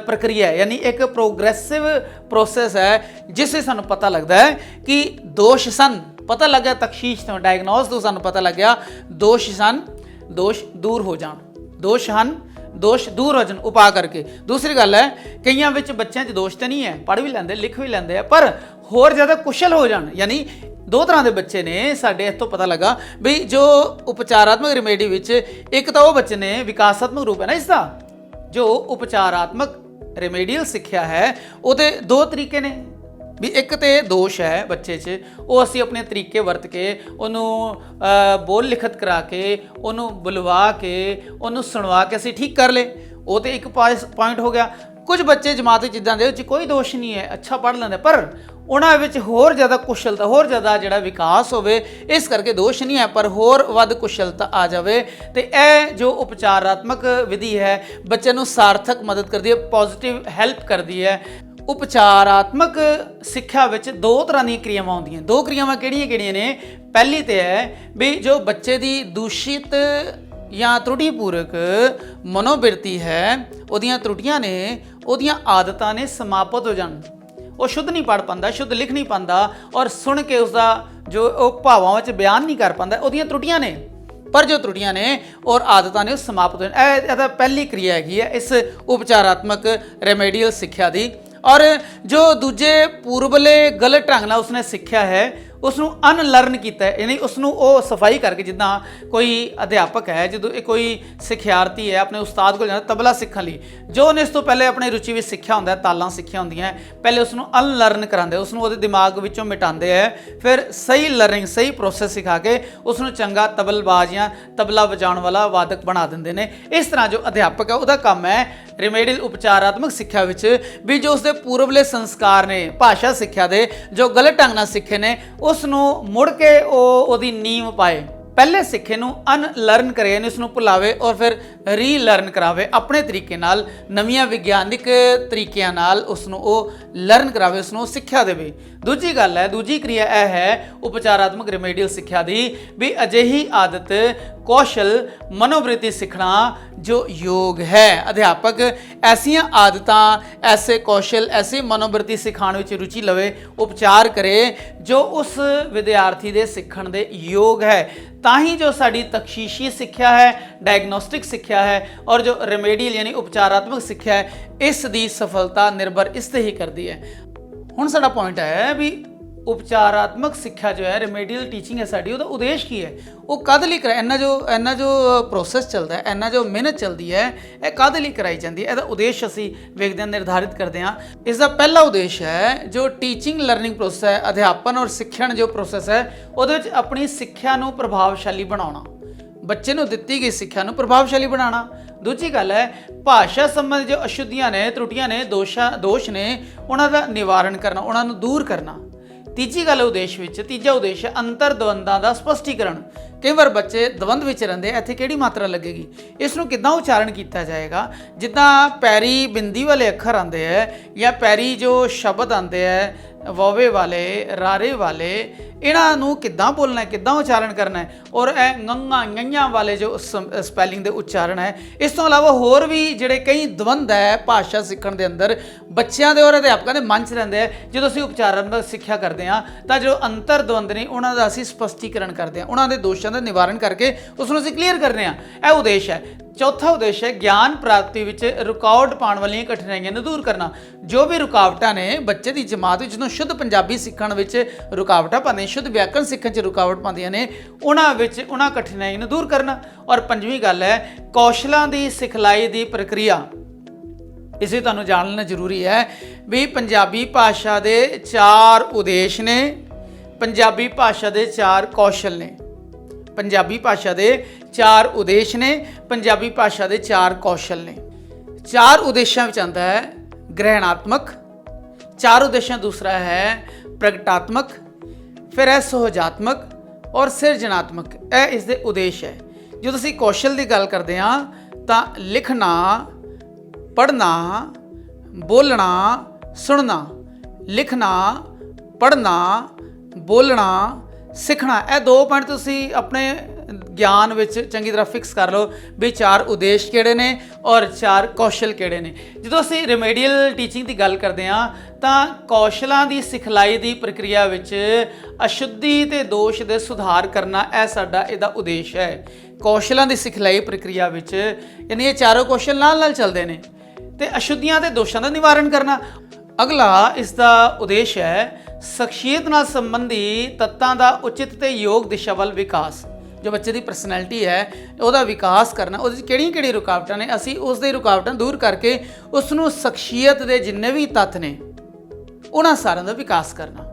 ਪ੍ਰਕਿਰਿਆ ਹੈ, ਯਾਨੀ ਇੱਕ ਪ੍ਰੋਗਰੈਸਿਵ ਪ੍ਰੋਸੈਸ ਹੈ ਜਿਸ ਵਿੱਚ ਸਾਨੂੰ ਪਤਾ ਲੱਗਦਾ ਹੈ ਕਿ ਦੋਸ਼ ਸਨ, ਪਤਾ ਲੱਗਿਆ ਤਖਸ਼ੀਸ਼ ਤੋਂ, ਡਾਇਗਨੋਸ ਤੋਂ ਸਾਨੂੰ ਪਤਾ ਲੱਗਿਆ ਦੋਸ਼ ਸਨ, ਦੋਸ਼ ਦੂਰ ਹੋ ਜਾਣ, ਦੋਸ਼ ਹਨ, ਦੋਸ਼ ਦੂਰ ਹੋ ਜਾਣ ਉਪਾਅ ਕਰਕੇ। ਦੂਸਰੀ ਗੱਲ ਹੈ ਕਈਆਂ ਵਿੱਚ ਬੱਚਿਆਂ 'ਚ ਦੋਸ਼ ਤਾਂ ਨਹੀਂ ਹੈ, ਪੜ੍ਹ ਵੀ ਲੈਂਦੇ, ਲਿਖ ਵੀ ਲੈਂਦੇ ਆ, ਪਰ ਹੋਰ ਜ਼ਿਆਦਾ ਕੁਸ਼ਲ ਹੋ ਜਾਣ। ਯਾਨੀ 2 ਤਰ੍ਹਾਂ ਦੇ ਬੱਚੇ ਨੇ ਸਾਡੇ, ਇੱਥੋਂ ਪਤਾ ਲੱਗਾ ਵੀ ਜੋ ਉਪਚਾਰਾਤਮਕ ਰਿਮੇਡੀ ਵਿੱਚ ਇੱਕ ਤਾਂ ਉਹ ਬੱਚੇ ਨੇ, ਵਿਕਾਸਾਤਮਕ ਰੂਪ ਹੈ ਨਾ ਇਸਦਾ, ਜੋ ਉਪਚਾਰਾਤਮਕ ਰਿਮੇਡੀਅਲ ਸਿੱਖਿਆ ਹੈ ਉਹਦੇ 2 ਤਰੀਕੇ ਨੇ ਵੀ ਇੱਕ ਤੇ ਦੋਸ਼ ਹੈ ਬੱਚੇ 'ਚ, ਉਹ ਅਸੀਂ ਆਪਣੇ ਤਰੀਕੇ ਵਰਤ ਕੇ ਉਹਨੂੰ ਬੋਲ ਲਿਖਤ ਕਰਾ ਕੇ, ਉਹਨੂੰ ਬੁਲਵਾ ਕੇ, ਉਹਨੂੰ ਸੁਣਵਾ ਕੇ ਅਸੀਂ ਠੀਕ ਕਰ ਲਏ, ਉਹ ਤੇ ਇੱਕ ਪੁਆਇੰਟ ਹੋ ਗਿਆ। ਕੁਝ ਬੱਚੇ ਜਮਾਤ ਵਿੱਚ ਜਿੱਦਾਂ ਦੇ, ਉਹ 'ਚ ਕੋਈ ਦੋਸ਼ ਨਹੀਂ ਹੈ, ਅੱਛਾ ਪੜ੍ਹ ਲੈਂਦੇ, ਪਰ ਉਹਨਾਂ ਵਿੱਚ ਹੋਰ ਜ਼ਿਆਦਾ ਕੁਸ਼ਲਤਾ, ਹੋਰ ਜ਼ਿਆਦਾ ਜਿਹੜਾ ਵਿਕਾਸ ਹੋਵੇ, ਇਸ ਕਰਕੇ ਦੋਸ਼ ਨਹੀਂ ਹੈ ਪਰ ਹੋਰ ਵੱਧ ਕੁਸ਼ਲਤਾ ਆ ਜਾਵੇ। ਤੇ ਇਹ ਜੋ ਉਪਚਾਰਾਤਮਕ ਵਿਧੀ ਹੈ ਬੱਚੇ ਨੂੰ ਸਾਰਥਕ ਮਦਦ ਕਰਦੀ ਹੈ, ਪੋਜ਼ਿਟਿਵ ਹੈਲਪ ਕਰਦੀ ਹੈ। ਉਪਚਾਰਾਤਮਕ ਸਿੱਖਿਆ ਵਿੱਚ 2 ਤਰ੍ਹਾਂ ਦੀਆਂ ਕਿਰਿਆਵਾਂ ਹੁੰਦੀਆਂ। 2 ਕਿਰਿਆਵਾਂ ਕਿਹੜੀਆਂ ਨੇ? ਪਹਿਲੀ ਤੇ ਹੈ ਵੀ ਜੋ ਬੱਚੇ ਦੀ ਦੂਸ਼ਿਤ ਜਾਂ ਤਰੁਟੀਪੂਰਕ ਮਨੋਬਿਰਤੀ ਹੈ, ਉਹਦੀਆਂ ਤਰੁੱਟੀਆਂ ਨੇ, ਉਹਦੀਆਂ ਆਦਤਾਂ ਨੇ ਸਮਾਪਤ ਹੋ ਜਾਣ। ਉਹ ਸ਼ੁੱਧ ਨਹੀਂ ਪੜ੍ਹ ਪਾਉਂਦਾ, ਸ਼ੁੱਧ ਲਿਖ ਨਹੀਂ ਪਾਉਂਦਾ ਔਰ ਸੁਣ ਕੇ ਉਸਦਾ ਜੋ ਉਹ ਭਾਵਾਂ ਵਿੱਚ ਬਿਆਨ ਨਹੀਂ ਕਰ ਪਾਉਂਦਾ, ਉਹਦੀਆਂ ਤਰੁੱਟੀਆਂ ਨੇ। ਪਰ ਜੋ ਤਰੁੱਟੀਆਂ ਨੇ ਔਰ ਆਦਤਾਂ ਨੇ ਉਹ ਸਮਾਪਤ ਹੋ ਜਾਣ। ਇਹ ਤਾਂ ਪਹਿਲੀ ਕਿਰਿਆ ਹੈਗੀ ਹੈ ਇਸ ਉਪਚਾਰਾਤਮਕ ਰੈਮੇਡੀਅਲ ਸਿੱਖਿਆ ਦੀ। ਔਰ ਜੋ ਦੂਜੇ ਪੂਰਬਲੇ ਗਲਤ ਢੰਗ ਨਾਲ ਉਸਨੇ ਸਿੱਖਿਆ ਹੈ उसनूं अनलर्न किया, यानी उसनूं ਉਹ सफाई करके, जिद्दां कोई अध्यापक है जो कोई सिखियार्थी है अपने उस्ताद को जाता तबला सीखण लई, जो उन्हें इस तो पहले अपनी रुचि में सिक्ख्या हुंदा, तालां सिक्खियां हुंदियां, पहले उसनूं अनलर्न करांदे, उसनूं ਉਹਦੇ दिमाग विचों मिटांदे है, फिर सही लर्निंग सही प्रोसैस सिखा के उसनूं चंगा तबलबाज या तबला वजाउण वाला वादक बना दिंदे ने। इस तरह जो अध्यापक है ਉਹਦਾ ਕੰਮ है रिमेडियल उपचारात्मक सिक्ख्या विच भी जो उसके पूर्वले संस्कार ने भाषा सिक्ख्या दे जो गलत ढंग नाल सिੱਖੇ ने उसनूं मुड़ के ਉਹਦੀ नींव पाए, पहले सिੱਖੇ ਨੂੰ अनलर्न करे, यानी उसनूं भुलावे और फिर रीलर्न करावे, अपने तरीके नाल नवीं विग्यानिक तरीकों नाल उसनूं ਉਹ लर्न करावे, उसनूं सिੱਖਿਆ देवे। दूजी गल है, दूजी क्रिया यह है उपचारात्मक रिमेडियल सिक्ख्या दी भी अजिही आदत कौशल मनोवृत्ति सीखना जो योग है। अध्यापक ऐसिया आदतां ऐसे कौशल ऐसी मनोवृत्ति सिखाने में रुचि लवे, उपचार करे जो उस विद्यार्थी दे सीखण दे योग है। ताही जो साड़ी तकशीशी सिक्ख्या है, डायग्नोस्टिक सिक्ख्या है और जो रिमेडियल यानी उपचारात्मक सिक्ख्या है, इस दी सफलता निर्भर इस ते ही करती है। हुण साडा पॉइंट है भी उपचारात्मक सिक्ख्या जो है रिमेडियल टीचिंग है साड़ी, ਉਹਦਾ उद्देश की है, वो कद ਲਈ ਕਰਾ इन्ना जो प्रोसैस चलता है, इन्ना जो मेहनत चलती है, यह कद ਲਈ कराई जाती है, ਇਹਦਾ उद्देश ਅਸੀਂ ਵੇਖਦੇ ਹਾਂ निर्धारित करते हैं। इसका पहला उद्देश है जो टीचिंग लर्निंग प्रोसैस है, अध्यापन और सिੱਖਣ जो प्रोसैस है, ਉਹਦੇ ਵਿੱਚ अपनी ਸਿੱਖਿਆ ਨੂੰ ਪ੍ਰਭਾਵਸ਼ਾਲੀ ਬਣਾਉਣਾ, ਬੱਚੇ ਨੂੰ ਦਿੱਤੀ ਗਈ ਸਿੱਖਿਆ ਨੂੰ ਪ੍ਰਭਾਵਸ਼ਾਲੀ ਬਣਾਉਣਾ। दूजी गल है भाषा संबंधी जो अशुद्धियां ने त्रुटियां ने दोष ने उन्हां दा निवारण करना, उन्हां नूं दूर करना। तीजी गल उद्देश विच तीजा उद्देश है अंतर द्वंदां दा स्पष्टीकरण। कई बार बच्चे द्वंद विच रहिंदे, इत्थे किहड़ी मात्रा लगेगी, इस नूं किद्दां उच्चारण किया जाएगा, जिद्दां पैरी बिंदी वाले अखर आते हैं या पैरी जो शब्द आते हैं वोवे वाले रारे वाले, इन्हां नूं किद्दां बोलना है, किद्दां उच्चारण करना है, और गंगा गंया वाले जो स्पैलिंग दे उच्चारण है। इस तो अलावा होर भी जिहड़े कई द्वंद है भाषा सीखण दे अंदर बच्चों के और अध्यापकों के मन च रहिंदे हैं। जो असीं उपचारात्मक सिक्ख्या करते हैं तो जो अंतर द्वंद ने उन्हां दा असीं स्पष्टीकरण करते हैं, उन्हां दे दोषां दा निवारण करके उसनूं असीं क्लीयर करते हैं। यह उद्देश है। चौथा उद्देश्य है ज्ञान प्राप्ति विच रुकावट पाने वाली कठिनाइयां नूं दूर करना। जो भी रुकावटां ने बच्चे की जमात में जो शुद्ध पंजाबी सीखण विच रुकावटां पाਉਂਦੀਆਂ, शुद्ध व्याकरण सीखण च रुकावट पाਉਂਦੀਆਂ ने, उन्हां कठिनाइयां नूं दूर करना। और पंजवीं गल है कौशलों की सिखलाई की प्रक्रिया। इसे तुहानूं जाण लेना जरूरी है भी पंजाबी भाषा के 4 उद्देश ने, पंजाबी भाषा के 4 कौशल ने, पंजाबी भाषा के 4 उद्देश ने, पंजाबी भाषा के 4 कौशल ने। 4 उद्देशों में आता है ग्रहणात्मक, 4 उद्देशों दूसरा है प्रगटात्मक, फिर है सुहजात्मक और सिरजनात्मक। यह इसके उद्देश्य है। जो तुसीं कौशल की गल करते हैं तो लिखना, पढ़ना, बोलना, सुनना, लिखना, पढ़ना, बोलना, सीखना, यह 2 पॉइंट तुसीं अपने ज्ञान विच चंगी तरह फिक्स कर लो भी 4 उद्देश किहड़े ने और 4 कौशल किहड़े ने। जो असीं रिमेडियल टीचिंग की गल करते हैं तो कौशलों की सिखलाई की प्रक्रिया विच अशुद्धि ते दोष दे सुधार करना, यह साडा इहदा उद्देश है। कौशलों की सिखलाई प्रक्रिया विच यानी ये 4 कौशल नाल नाल चलते हैं ते अशुद्धियां ते दोषां का निवारण करना। अगला इसका उद्देश्य है शख्सियत नाल संबंधी तत्तां दा उचित ते योग दिशा वल विकास। जो बच्चे की परसनैलिटी है उसका विकास करना, उस किहड़ी रुकावटां ने असी उस दी रुकावटां दूर करके उसनूं शख्सियत के जिन्ने भी तत्त ने उन्हां सारिਆਂ ਦਾ विकास करना।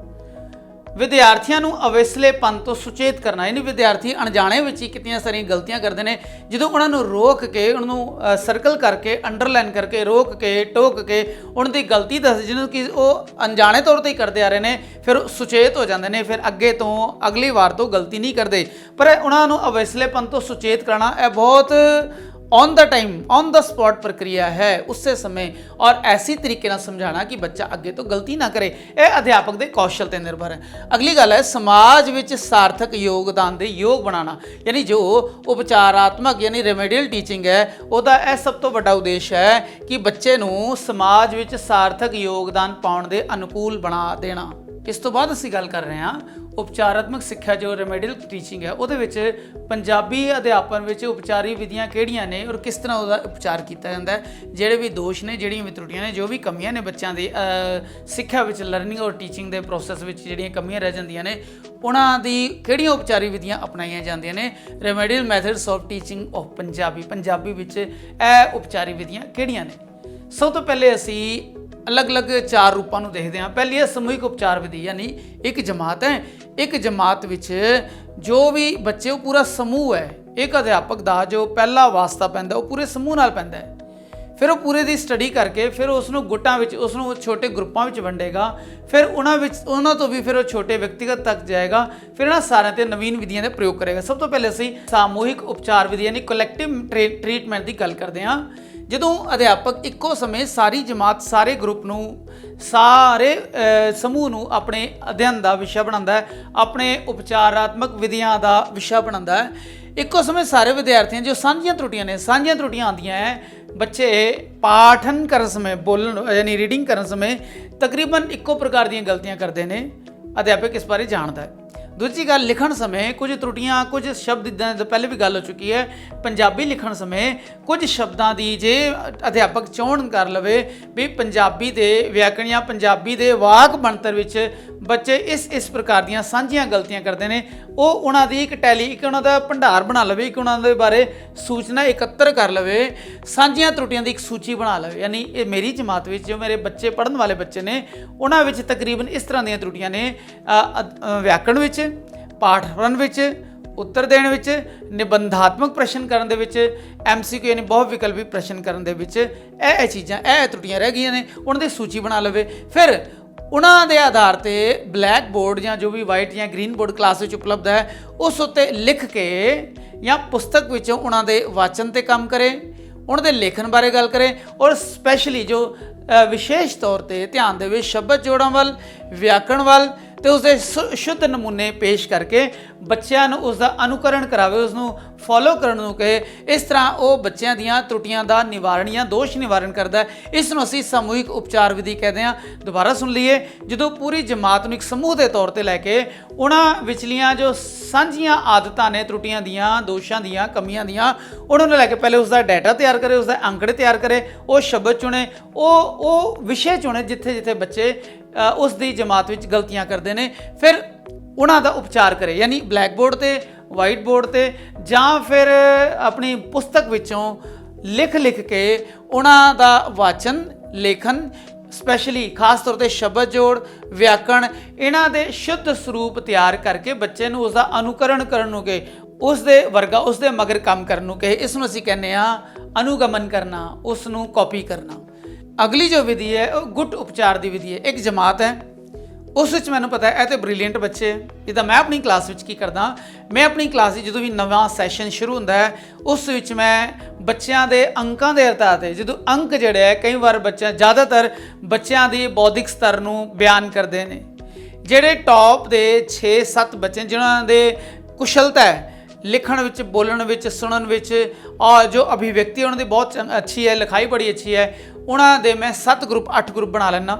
विद्यार्थियों को अवेसलेपन तो सुचेत करना, यानी विद्यार्थी अणजाणे विच ही कितनी सारियां गलतियां करते हैं, जो उन्होंने रोक के उन्होंने सर्कल करके अंडरलाइन करके रोक के टोक के उनकी गलती दस जिन्होंने कि वो अनजाने तौर पर ही करते आ रहे हैं, फिर सुचेत हो जाते हैं, फिर अगे तो अगली बार तो गलती नहीं करते। पर उन्होंने अवेसलेपन तो सुचेत करना यह बहुत on the time on the spot प्रक्रिया है उसे समय, और ऐसी तरीके ना समझाना कि बच्चा अगे तो गलती ना करे। यह अध्यापक के कौशल पर निर्भर है। अगली गल है समाज में सार्थक योगदान दे योग बनाना, यानी जो उपचारात्मक यानी रेमेडियल टीचिंग है वह यह सब तो बड़ा उद्देश्य है कि बच्चे नूं समाज में सार्थक योगदान पाउण दे अनुकूल बना देना। ਇਸ ਤੋਂ ਬਾਅਦ ਅਸੀਂ ਗੱਲ ਕਰ ਰਹੇ ਹਾਂ ਉਪਚਾਰਾਤਮਕ ਸਿੱਖਿਆ ਜੋ ਰੈਮੇਡੀਅਲ ਟੀਚਿੰਗ ਹੈ, ਉਹਦੇ ਵਿੱਚ ਪੰਜਾਬੀ ਅਧਿਆਪਨ ਵਿੱਚ ਉਪਚਾਰੀ ਵਿਧੀਆਂ ਕਿਹੜੀਆਂ ਨੇ ਔਰ ਕਿਸ ਤਰ੍ਹਾਂ ਉਹਦਾ ਉਪਚਾਰ ਕੀਤਾ ਜਾਂਦਾ ਹੈ। ਜਿਹੜੇ ਵੀ ਦੋਸ਼ ਨੇ, ਜਿਹੜੀਆਂ ਵੀ ਤਰੁੱਟੀਆਂ ਨੇ, ਜੋ ਵੀ ਕਮੀਆਂ ਨੇ ਬੱਚਿਆਂ ਦੀ ਸਿੱਖਿਆ ਵਿੱਚ, ਲਰਨਿੰਗ ਔਰ ਟੀਚਿੰਗ ਦੇ ਪ੍ਰੋਸੈਸ ਵਿੱਚ ਜਿਹੜੀਆਂ ਕਮੀਆਂ ਰਹਿ ਜਾਂਦੀਆਂ ਨੇ, ਉਹਨਾਂ ਦੀ ਕਿਹੜੀਆਂ ਉਪਚਾਰੀ ਵਿਧੀਆਂ ਅਪਣਾਈਆਂ ਜਾਂਦੀਆਂ ਨੇ। Remedial methods of teaching of Punjabi ਵਿੱਚ ਇਹ ਉਪਚਾਰੀ ਵਿਧੀਆਂ ਕਿਹੜੀਆਂ ਨੇ। ਸਭ ਤੋਂ ਪਹਿਲੇ ਅਸੀਂ ਅਲੱਗ-ਅਲੱਗ 4 ਰੂਪਾਂ ਨੂੰ ਦੇਖਦੇ ਹਾਂ। ਪਹਿਲੀ ਹੈ ਸਮੂਹਿਕ ਉਪਚਾਰ ਵਿਧੀ, ਯਾਨੀ ਇੱਕ ਜਮਾਤ ਹੈ, ਇੱਕ ਜਮਾਤ ਵਿੱਚ ਜੋ ਵੀ ਬੱਚੇ, ਉਹ ਪੂਰਾ ਸਮੂਹ ਹੈ। ਇੱਕ ਅਧਿਆਪਕ ਦਾ ਜੋ ਪਹਿਲਾ ਵਾਸਤਾ ਪੈਂਦਾ ਉਹ ਪੂਰੇ ਸਮੂਹ ਨਾਲ ਪੈਂਦਾ ਹੈ। ਫਿਰ ਉਹ ਪੂਰੇ ਦੀ ਸਟੱਡੀ ਕਰਕੇ ਫਿਰ ਉਸ ਨੂੰ ਗੁੱਟਾਂ ਵਿੱਚ, ਉਸ ਨੂੰ ਛੋਟੇ ਗਰੁੱਪਾਂ ਵਿੱਚ ਵੰਡੇਗਾ। ਫਿਰ ਉਹਨਾਂ ਤੋਂ ਵੀ ਫਿਰ ਉਹ ਛੋਟੇ ਵਿਅਕਤੀਗਤ ਤੱਕ ਜਾਏਗਾ। ਫਿਰ ਇਹਨਾਂ ਸਾਰਿਆਂ 'ਤੇ ਨਵੀਨ ਵਿਧੀਆਂ ਦਾ ਪ੍ਰਯੋਗ ਕਰੇਗਾ। ਸਭ ਤੋਂ ਪਹਿਲੇ ਅਸੀਂ ਸਮੂਹਿਕ ਉਪਚਾਰ ਵਿਧੀ ਯਾਨੀ ਕਲੈਕਟਿਵ ਟ੍ਰੀਟਮੈਂਟ ਦੀ ਗੱਲ ਕਰਦੇ ਹਾਂ। ਜਦੋਂ ਅਧਿਆਪਕ ਇੱਕੋ ਸਮੇਂ ਸਾਰੀ ਜਮਾਤ, ਸਾਰੇ ਗਰੁੱਪ ਨੂੰ, ਸਾਰੇ ਸਮੂਹ ਨੂੰ ਆਪਣੇ ਅਧਿਐਨ ਦਾ ਵਿਸ਼ਾ ਬਣਾਉਂਦਾ ਹੈ, ਆਪਣੇ ਉਪਚਾਰਾਤਮਕ ਵਿਧੀਆਂ ਦਾ ਵਿਸ਼ਾ ਬਣਾਉਂਦਾ ਹੈ। ਇੱਕੋ ਸਮੇਂ ਸਾਰੇ ਵਿਦਿਆਰਥੀਆਂ ਜੋ ਸਾਂਝੀਆਂ ਤਰੁੱਟੀਆਂ ਆਉਂਦੀਆਂ ਹੈ, ਬੱਚੇ ਪਾਠਨ ਕਰਨ ਸਮੇਂ, ਬੋਲਣ ਯਾਨੀ ਰੀਡਿੰਗ ਕਰਨ ਸਮੇਂ ਤਕਰੀਬਨ ਇੱਕੋ ਪ੍ਰਕਾਰ ਦੀਆਂ ਗਲਤੀਆਂ ਕਰਦੇ ਨੇ। ਅਧਿਆਪਕ ਇਸ ਬਾਰੇ ਜਾਣਦਾ ਹੈ। ਦੂਜੀ ਗੱਲ, ਲਿਖਣ ਸਮੇਂ ਕੁਝ ਤਰੁੱਟੀਆਂ, ਕੁਝ ਸ਼ਬਦ ਇੱਦਾਂ ਤੋਂ ਪਹਿਲੇ ਵੀ ਗੱਲ ਹੋ ਚੁੱਕੀ ਹੈ। ਪੰਜਾਬੀ ਲਿਖਣ ਸਮੇਂ ਕੁਝ ਸ਼ਬਦਾਂ ਦੀ ਜੇ ਅਧਿਆਪਕ ਚੋਣ ਕਰ ਲਵੇ ਵੀ ਪੰਜਾਬੀ ਦੇ ਵਿਆਕਰਣ ਜਾਂ ਪੰਜਾਬੀ ਦੇ ਵਾਕ ਬਣਤਰ ਵਿੱਚ ਬੱਚੇ ਇਸ ਪ੍ਰਕਾਰ ਦੀਆਂ ਸਾਂਝੀਆਂ ਗਲਤੀਆਂ ਕਰਦੇ ਨੇ, ਉਹ ਉਹਨਾਂ ਦੀ ਇੱਕ ਉਹਨਾਂ ਦਾ ਭੰਡਾਰ ਬਣਾ ਲਵੇ, ਇੱਕ ਉਹਨਾਂ ਦੇ ਬਾਰੇ ਸੂਚਨਾ ਇਕੱਤਰ ਕਰ ਲਵੇ, ਸਾਂਝੀਆਂ ਤਰੁੱਟੀਆਂ ਦੀ ਇੱਕ ਸੂਚੀ ਬਣਾ ਲਵੇ। ਯਾਨੀ ਇਹ ਮੇਰੀ ਜਮਾਤ ਵਿੱਚ ਜੋ ਮੇਰੇ ਬੱਚੇ, ਪੜ੍ਹਨ ਵਾਲੇ ਬੱਚੇ ਨੇ, ਉਹਨਾਂ ਵਿੱਚ ਤਕਰੀਬਨ ਇਸ ਤਰ੍ਹਾਂ ਦੀਆਂ ਤਰੁੱਟੀਆਂ ਨੇ। ਵਿਆਕਰਣ ਵਿੱਚ, ਪਾਠ ਪੜ੍ਹਨ ਵਿੱਚ, ਉੱਤਰ ਦੇਣ ਵਿੱਚ, ਨਿਬੰਧਾਤਮਕ ਪ੍ਰਸ਼ਨ ਕਰਨ ਦੇ ਵਿੱਚ, MCQ ਯਾਨੀ ਬਹੁ ਵਿਕਲਪੀ ਪ੍ਰਸ਼ਨ ਕਰਨ ਦੇ ਵਿੱਚ, ਇਹ ਚੀਜ਼ਾਂ, ਇਹ ਤਰੁੱਟੀਆਂ ਰਹਿ ਗਈਆਂ ਨੇ, ਉਹਨਾਂ ਦੀ ਸੂਚੀ ਬਣਾ ਲਵੇ। ਫਿਰ ਉਹਨਾਂ ਦੇ ਆਧਾਰ 'ਤੇ ਬਲੈਕ ਬੋਰਡ ਜਾਂ ਜੋ ਵੀ ਵਾਈਟ ਜਾਂ ਗ੍ਰੀਨ ਬੋਰਡ ਕਲਾਸ ਵਿੱਚ ਉਪਲਬਧ ਹੈ, ਉਸ ਉੱਤੇ ਲਿਖ ਕੇ ਜਾਂ ਪੁਸਤਕ ਵਿੱਚੋਂ ਉਹਨਾਂ ਦੇ ਵਾਚਨ 'ਤੇ ਕੰਮ ਕਰੇ, ਉਹਨਾਂ ਦੇ ਲੇਖਣ ਬਾਰੇ ਗੱਲ ਕਰੇ, ਔਰ ਸਪੈਸ਼ਲੀ ਜੋ ਵਿਸ਼ੇਸ਼ ਤੌਰ 'ਤੇ ਧਿਆਨ ਦੇਵੇ ਸ਼ਬਦ ਜੋੜਾਂ ਵੱਲ, ਵਿਆਕਰਣ ਵੱਲ, ਤੇ ਉਸਦੇ ਸ਼ੁੱਧ ਨਮੂਨੇ ਪੇਸ਼ ਕਰਕੇ ਬੱਚਿਆਂ ਨੂੰ ਉਸ ਦਾ ਅਨੁਕਰਨ ਕਰਾਵੇ, ਉਸ ਨੂੰ ਫੋਲੋ ਕਰਨ ਨੂੰ ਕਹੇ। ਇਸ ਤਰ੍ਹਾਂ ਉਹ ਬੱਚਿਆਂ ਦੀਆਂ ਤਰੁੱਟੀਆਂ ਦਾ ਨਿਵਾਰਣ ਜਾਂ ਦੋਸ਼ ਨਿਵਾਰਨ ਕਰਦਾ। ਇਸ ਨੂੰ ਅਸੀਂ ਸਮੂਹਿਕ ਉਪਚਾਰ ਵਿਧੀ ਕਹਿੰਦੇ ਹਾਂ। ਦੁਬਾਰਾ ਸੁਣ ਲਈਏ, ਜਦੋਂ ਪੂਰੀ ਜਮਾਤ ਨੂੰ ਇੱਕ ਸਮੂਹ ਦੇ ਤੌਰ 'ਤੇ ਲੈ ਕੇ ਉਹਨਾਂ ਵਿਚਲੀਆਂ ਜੋ ਸਾਂਝੀਆਂ ਆਦਤਾਂ ਨੇ, ਤਰੁੱਟੀਆਂ ਦੀਆਂ, ਦੋਸ਼ਾਂ ਦੀਆਂ, ਕਮੀਆਂ ਦੀਆਂ, ਉਹਨਾਂ ਨੂੰ ਲੈ ਕੇ ਪਹਿਲੇ ਉਸ ਦਾ ਡਾਟਾ ਤਿਆਰ ਕਰੇ, ਉਸ ਦਾ ਅੰਕੜੇ ਤਿਆਰ ਕਰੇ, ਉਹ ਸ਼ਬਦ ਚੁਣੇ, ਉਹ ਵਿਸ਼ੇ ਚੁਣੇ ਜਿੱਥੇ ਬੱਚੇ ਉਸ ਦੀ ਜਮਾਤ ਵਿੱਚ ਗਲਤੀਆਂ ਕਰਦੇ ਨੇ। ਫਿਰ ਉਹਨਾਂ ਦਾ ਉਪਚਾਰ ਕਰੇ, ਯਾਨੀ ਬਲੈਕ ਬੋਰਡ 'ਤੇ, ਵਾਈਟ ਬੋਰਡ 'ਤੇ, ਜਾਂ ਫਿਰ ਆਪਣੀ ਪੁਸਤਕ ਵਿੱਚੋਂ ਲਿਖ ਕੇ ਉਹਨਾਂ ਦਾ ਵਾਚਨ, ਲੇਖਨ, ਸਪੈਸ਼ਲੀ ਖਾਸ ਤੌਰ 'ਤੇ ਸ਼ਬਦ ਜੋੜ, ਵਿਆਕਰਣ, ਇਹਨਾਂ ਦੇ ਸ਼ੁੱਧ ਸਰੂਪ ਤਿਆਰ ਕਰਕੇ ਬੱਚੇ ਨੂੰ ਉਸ ਦਾ ਅਨੁਕਰਨ ਕਰਨ ਨੂੰ ਕਹੇ, ਉਸ ਦੇ ਵਰਗਾ, ਉਸ ਦੇ ਮਗਰ ਕੰਮ ਕਰਨ ਨੂੰ ਕਹੇ। ਇਸ ਨੂੰ ਅਸੀਂ ਕਹਿੰਦੇ ਹਾਂ ਅਨੁਗਮਨ ਕਰਨਾ, ਉਸ ਨੂੰ ਕਾਪੀ ਕਰਨਾ। ਅਗਲੀ ਜੋ ਵਿਧੀ ਹੈ ਉਹ ਗੁੱਟ ਉਪਚਾਰ ਦੀ ਵਿਧੀ ਹੈ। ਇੱਕ ਜਮਾਤ ਹੈ, ਉਸ ਵਿੱਚ ਮੈਨੂੰ ਪਤਾ ਹੈ ਇਹ ਤਾਂ ਬ੍ਰਿਲੀਅੰਟ ਬੱਚੇ। ਜਿੱਦਾਂ ਮੈਂ ਆਪਣੀ ਕਲਾਸ ਵਿੱਚ ਕੀ ਕਰਦਾ, ਮੈਂ ਆਪਣੀ ਕਲਾਸ ਵਿੱਚ ਜਦੋਂ ਵੀ ਨਵਾਂ ਸੈਸ਼ਨ ਸ਼ੁਰੂ ਹੁੰਦਾ ਹੈ, ਉਸ ਵਿੱਚ ਮੈਂ ਬੱਚਿਆਂ ਦੇ ਅੰਕਾਂ ਦੇ ਆਧਾਰ 'ਤੇ, ਜਦੋਂ ਅੰਕ ਜਿਹੜੇ ਹੈ, ਕਈ ਵਾਰ ਜ਼ਿਆਦਾਤਰ ਬੱਚਿਆਂ ਦੀ ਬੌਧਿਕ ਸਤਰ ਨੂੰ ਬਿਆਨ ਕਰਦੇ ਨੇ। ਜਿਹੜੇ ਟੌਪ ਦੇ 6-7 ਬੱਚੇ ਜਿਨ੍ਹਾਂ ਦੇ ਕੁਸ਼ਲਤਾ ਹੈ ਲਿਖਣ ਵਿੱਚ, ਬੋਲਣ ਵਿੱਚ, ਸੁਣਨ ਵਿੱਚ, ਔਰ ਜੋ ਅਭਿਵਿਅਕਤੀ ਉਹਨਾਂ ਦੀ ਬਹੁਤ ਅੱਛੀ ਹੈ, ਲਿਖਾਈ ਬੜੀ ਅੱਛੀ ਹੈ, ਉਹਨਾਂ ਦੇ ਮੈਂ 7 ਗਰੁੱਪ, 8 ਗਰੁੱਪ ਬਣਾ ਲੈਂਦਾ।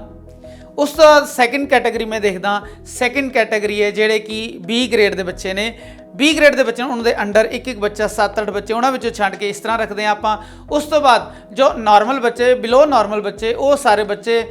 ਉਸ ਤੋਂ ਬਾਅਦ ਸੈਕਿੰਡ ਕੈਟਾਗਰੀ ਮੈਂ ਦੇਖਦਾ। ਸੈਕਿੰਡ ਕੈਟਾਗਰੀ ਹੈ ਜਿਹੜੇ ਕਿ B ਗ੍ਰੇਡ ਦੇ ਬੱਚੇ ਨੇ। B ਗ੍ਰੇਡ ਦੇ ਬੱਚੇ, ਉਹਨਾਂ ਦੇ ਅੰਡਰ ਇੱਕ ਬੱਚਾ, 7-8 ਬੱਚੇ, ਉਹਨਾਂ ਵਿੱਚੋਂ ਛੱਡ ਕੇ ਇਸ ਤਰ੍ਹਾਂ ਰੱਖਦੇ ਹਾਂ ਆਪਾਂ। ਉਸ ਤੋਂ ਬਾਅਦ ਜੋ ਨਾਰਮਲ ਬੱਚੇ, ਬਿਲੋ ਨਾਰਮਲ ਬੱਚੇ, ਉਹ ਸਾਰੇ ਬੱਚੇ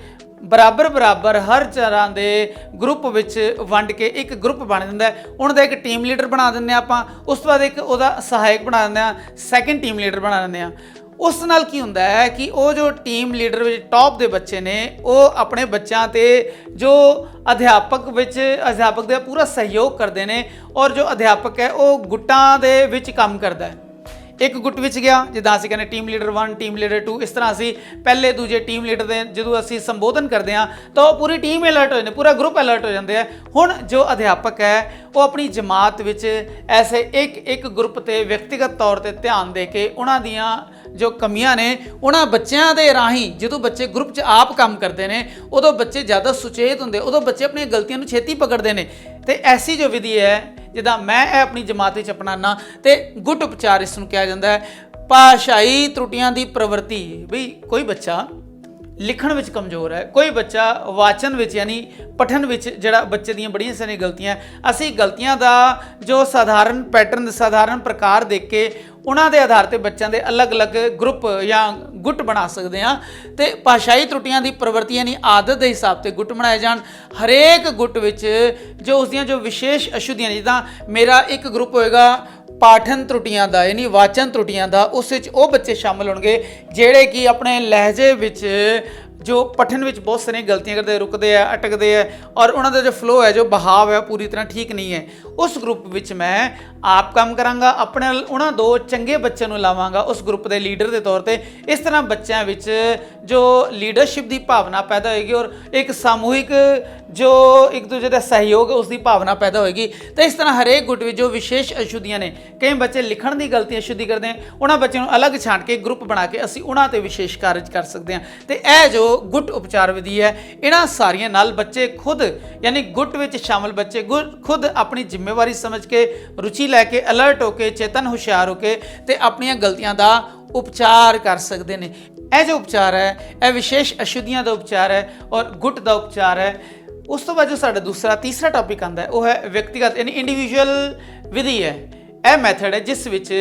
ਬਰਾਬਰ ਹਰ ਤਰ੍ਹਾਂ ਦੇ ਗਰੁੱਪ ਵਿੱਚ ਵੰਡ ਕੇ ਇੱਕ ਗਰੁੱਪ ਬਣ ਜਾਂਦਾ। ਉਹਨਾਂ ਦਾ ਇੱਕ ਟੀਮ ਲੀਡਰ ਬਣਾ ਦਿੰਦੇ ਆਪਾਂ। ਉਸ ਤੋਂ ਬਾਅਦ ਇੱਕ ਉਹਦਾ ਸਹਾਇਕ ਬਣਾ ਦਿੰਦੇ ਹਾਂ, ਸੈਕਿੰਡ ਟੀਮ ਲੀਡਰ ਬਣਾ ਦਿੰਦੇ ਹਾਂ। ਉਸ ਨਾਲ ਕੀ ਹੁੰਦਾ ਹੈ ਕਿ ਉਹ ਜੋ ਟੀਮ ਲੀਡਰ ਵਿੱਚ ਟੌਪ ਦੇ ਬੱਚੇ ਨੇ, ਉਹ ਆਪਣੇ ਬੱਚਿਆਂ 'ਤੇ ਜੋ ਅਧਿਆਪਕ ਦੇ ਪੂਰਾ ਸਹਿਯੋਗ ਕਰਦੇ ਨੇ, ਔਰ ਜੋ ਅਧਿਆਪਕ ਹੈ ਉਹ ਗੁੱਟਾਂ ਦੇ ਵਿੱਚ ਕੰਮ ਕਰਦਾ ਹੈ। ਇੱਕ ਗੁੱਟ ਵਿੱਚ ਗਿਆ, ਜਿੱਦਾਂ ਅਸੀਂ ਕਹਿੰਦੇ ਟੀਮ ਲੀਡਰ 1, ਟੀਮ ਲੀਡਰ 2, ਇਸ ਤਰ੍ਹਾਂ ਅਸੀਂ ਪਹਿਲੇ ਦੂਜੇ ਟੀਮ ਲੀਡਰ ਦੇ ਜਦੋਂ ਅਸੀਂ ਸੰਬੋਧਨ ਕਰਦੇ ਹਾਂ ਤਾਂ ਉਹ ਪੂਰੀ ਟੀਮ ਅਲਰਟ ਹੋ ਜਾਂਦੀ, ਪੂਰਾ ਗਰੁੱਪ ਅਲਰਟ ਹੋ ਜਾਂਦੇ ਆ। ਹੁਣ ਜੋ ਅਧਿਆਪਕ ਹੈ ਉਹ ਆਪਣੀ ਜਮਾਤ ਵਿੱਚ ਐਸੇ ਇੱਕ ਗਰੁੱਪ 'ਤੇ ਵਿਅਕਤੀਗਤ ਤੌਰ 'ਤੇ ਧਿਆਨ ਦੇ ਕੇ ਉਹਨਾਂ ਦੀਆਂ ਜੋ ਕਮੀਆਂ ਨੇ, ਉਹਨਾਂ ਬੱਚਿਆਂ ਦੇ ਰਾਹੀਂ, ਜਦੋਂ ਬੱਚੇ ਗਰੁੱਪ 'ਚ ਆਪ ਕੰਮ ਕਰਦੇ ਨੇ, ਉਦੋਂ ਬੱਚੇ ਜ਼ਿਆਦਾ ਸੁਚੇਤ ਹੁੰਦੇ, ਉਦੋਂ ਬੱਚੇ ਆਪਣੀਆਂ ਗਲਤੀਆਂ ਨੂੰ ਛੇਤੀ ਪਕੜਦੇ ਨੇ। ਤੇ ਐਸੀ ਜੋ ਵਿਧੀ ਹੈ, ਜਿੱਦਾਂ ਮੈਂ ਇਹ ਆਪਣੀ ਜਮਾਤ ਵਿੱਚ ਅਪਣਾਉਣਾ, ਤੇ ਗੁੱਟ ਉਪਚਾਰ ਇਸ ਨੂੰ ਕਿਹਾ ਜਾਂਦਾ ਹੈ। ਭਾਸ਼ਾਈ ਤਰੁੱਟੀਆਂ ਦੀ ਪ੍ਰਵਿਰਤੀ, ਬਈ ਕੋਈ ਬੱਚਾ ਲਿਖਣ ਵਿੱਚ ਕਮਜ਼ੋਰ ਹੈ, ਕੋਈ ਬੱਚਾ ਵਾਚਨ ਵਿੱਚ ਯਾਨੀ ਪਠਨ ਵਿੱਚ ਜਿਹੜਾ ਬੱਚੇ ਦੀਆਂ ਬੜੀਆਂ ਸਾਰੀਆਂ ਗਲਤੀਆਂ, ਅਸੀਂ ਗਲਤੀਆਂ ਦਾ ਜੋ ਸਾਧਾਰਨ ਪੈਟਰਨ ਸਾਧਾਰਨ ਪ੍ਰਕਾਰ ਦੇਖ ਕੇ ਉਹਨਾਂ ਦੇ ਆਧਾਰ ਤੇ ਬੱਚਿਆਂ ਦੇ ਅਲੱਗ-ਅਲੱਗ ਗਰੁੱਪ ਜਾਂ ਗੁੱਟ ਬਣਾ ਸਕਦੇ ਹਾਂ ਤੇ ਭਾਸ਼ਾਈ ਤਰੁੱਟੀਆਂ ਦੀ ਪ੍ਰਵਿਰਤੀ ਯਾਨੀ ਆਦਤ ਦੇ ਹਿਸਾਬ ਤੇ ਗੁੱਟ ਬਣਾਏ ਜਾਣ। ਹਰੇਕ ਗੁੱਟ ਵਿੱਚ ਜੋ ਉਸਦੀਆਂ ਜੋ ਵਿਸ਼ੇਸ਼ ਅਸ਼ੁੱਧੀਆਂ ਨੇ, ਜਿੱਦਾਂ ਮੇਰਾ ਇੱਕ ਗਰੁੱਪ ਹੋਏਗਾ ਪਾਠਨ ਤਰੁੱਟੀਆਂ ਦਾ ਯਾਨੀ ਵਾਚਨ ਤਰੁੱਟੀਆਂ ਦਾ, ਉਸ ਵਿੱਚ ਉਹ ਬੱਚੇ ਸ਼ਾਮਲ ਹੋਣਗੇ ਜਿਹੜੇ ਕਿ ਆਪਣੇ ਲਹਿਜੇ ਵਿੱਚ ਜੋ ਪਠਨ ਵਿੱਚ ਬਹੁਤ ਸਾਰੀਆਂ ਗਲਤੀਆਂ ਕਰਦੇ, ਰੁਕਦੇ ਆ, ਅਟਕਦੇ ਆ ਔਰ ਉਹਨਾਂ ਦਾ ਜੋ ਫਲੋ ਹੈ, ਜੋ ਬਹਾਵ ਹੈ ਪੂਰੀ ਤਰ੍ਹਾਂ ਠੀਕ ਨਹੀਂ ਹੈ। ਉਸ ਗਰੁੱਪ ਵਿੱਚ ਮੈਂ ਆਪ ਕੰਮ ਕਰਾਂਗਾ, ਆਪਣੇ ਉਹਨਾਂ ਦੋ ਚੰਗੇ ਬੱਚਿਆਂ ਨੂੰ ਲਾਵਾਂਗਾ ਉਸ ਗਰੁੱਪ ਦੇ ਲੀਡਰ ਦੇ ਤੌਰ ਤੇ। ਇਸ ਤਰ੍ਹਾਂ ਬੱਚਿਆਂ ਵਿੱਚ ਜੋ ਲੀਡਰਸ਼ਿਪ ਦੀ ਭਾਵਨਾ ਪੈਦਾ ਹੋਏਗੀ ਔਰ ਇੱਕ ਸਮੂਹਿਕ ਜੋ ਇੱਕ ਦੂਜੇ ਦਾ ਸਹਿਯੋਗ ਉਸ ਦੀ ਭਾਵਨਾ ਪੈਦਾ ਹੋਏਗੀ। ਤੇ ਇਸ ਤਰ੍ਹਾਂ ਹਰੇਕ ਗੁੱਟ ਵਿੱਚ ਜੋ ਵਿਸ਼ੇਸ਼ ਅਸ਼ੁੱਧੀਆਂ ਨੇ, ਕਈ ਬੱਚੇ ਲਿਖਣ ਦੀ ਗਲਤੀ ਅਸ਼ੁੱਧੀ ਕਰਦੇ ਆ, ਉਹਨਾਂ ਬੱਚਿਆਂ ਨੂੰ ਅਲੱਗ ਛਾਂਟ ਕੇ ਗਰੁੱਪ ਬਣਾ ਕੇ ਅਸੀਂ ਉਹਨਾਂ ਤੇ ਵਿਸ਼ੇਸ਼ ਕਾਰਜ ਕਰ ਸਕਦੇ ਹਾਂ। ਤੇ ਇਹ ਜੋ ਗੁੱਟ ਉਪਚਾਰ ਵਿਧੀ ਹੈ, ਇਹਨਾਂ ਸਾਰੀਆਂ ਨਾਲ ਬੱਚੇ ਖੁਦ ਯਾਨੀ ਗੁੱਟ ਵਿੱਚ ਸ਼ਾਮਲ ਬੱਚੇ ਖੁਦ ਆਪਣੀ ਜ਼ਿੰਮੇਵਾਰੀ ਸਮਝ ਕੇ, ਰੁਚੀ ਲੈ ਕੇ, ਅਲਰਟ ਹੋ ਕੇ, ਚੇਤਨ ਹੁਸ਼ਿਆਰ ਹੋ ਕੇ ਤੇ ਆਪਣੀਆਂ ਗਲਤੀਆਂ ਦਾ ਉਪਚਾਰ ਕਰ ਸਕਦੇ ਨੇ। ਇਹ ਜੋ ਉਪਚਾਰ ਹੈ ਇਹ ਵਿਸ਼ੇਸ਼ ਅਸ਼ੁੱਧੀਆਂ ਦਾ ਉਪਚਾਰ ਹੈ ਔਰ ਗੁੱਟ ਦਾ ਉਪਚਾਰ ਹੈ। ਉਸ ਤੋਂ ਬਾਅਦ ਜੋ ਸਾਡਾ ਤੀਸਰਾ ਟੌਪਿਕ ਆਉਂਦਾ ਹੈ ਉਹ ਹੈ ਵਿਅਕਤੀਗਤ ਯਾਨੀ ਇੰਡੀਵਿਜੂਅਲ ਵਿਧੀ ਹੈ। ਇਹ ਮੈਥਡ ਹੈ ਜਿਸ ਵਿੱਚ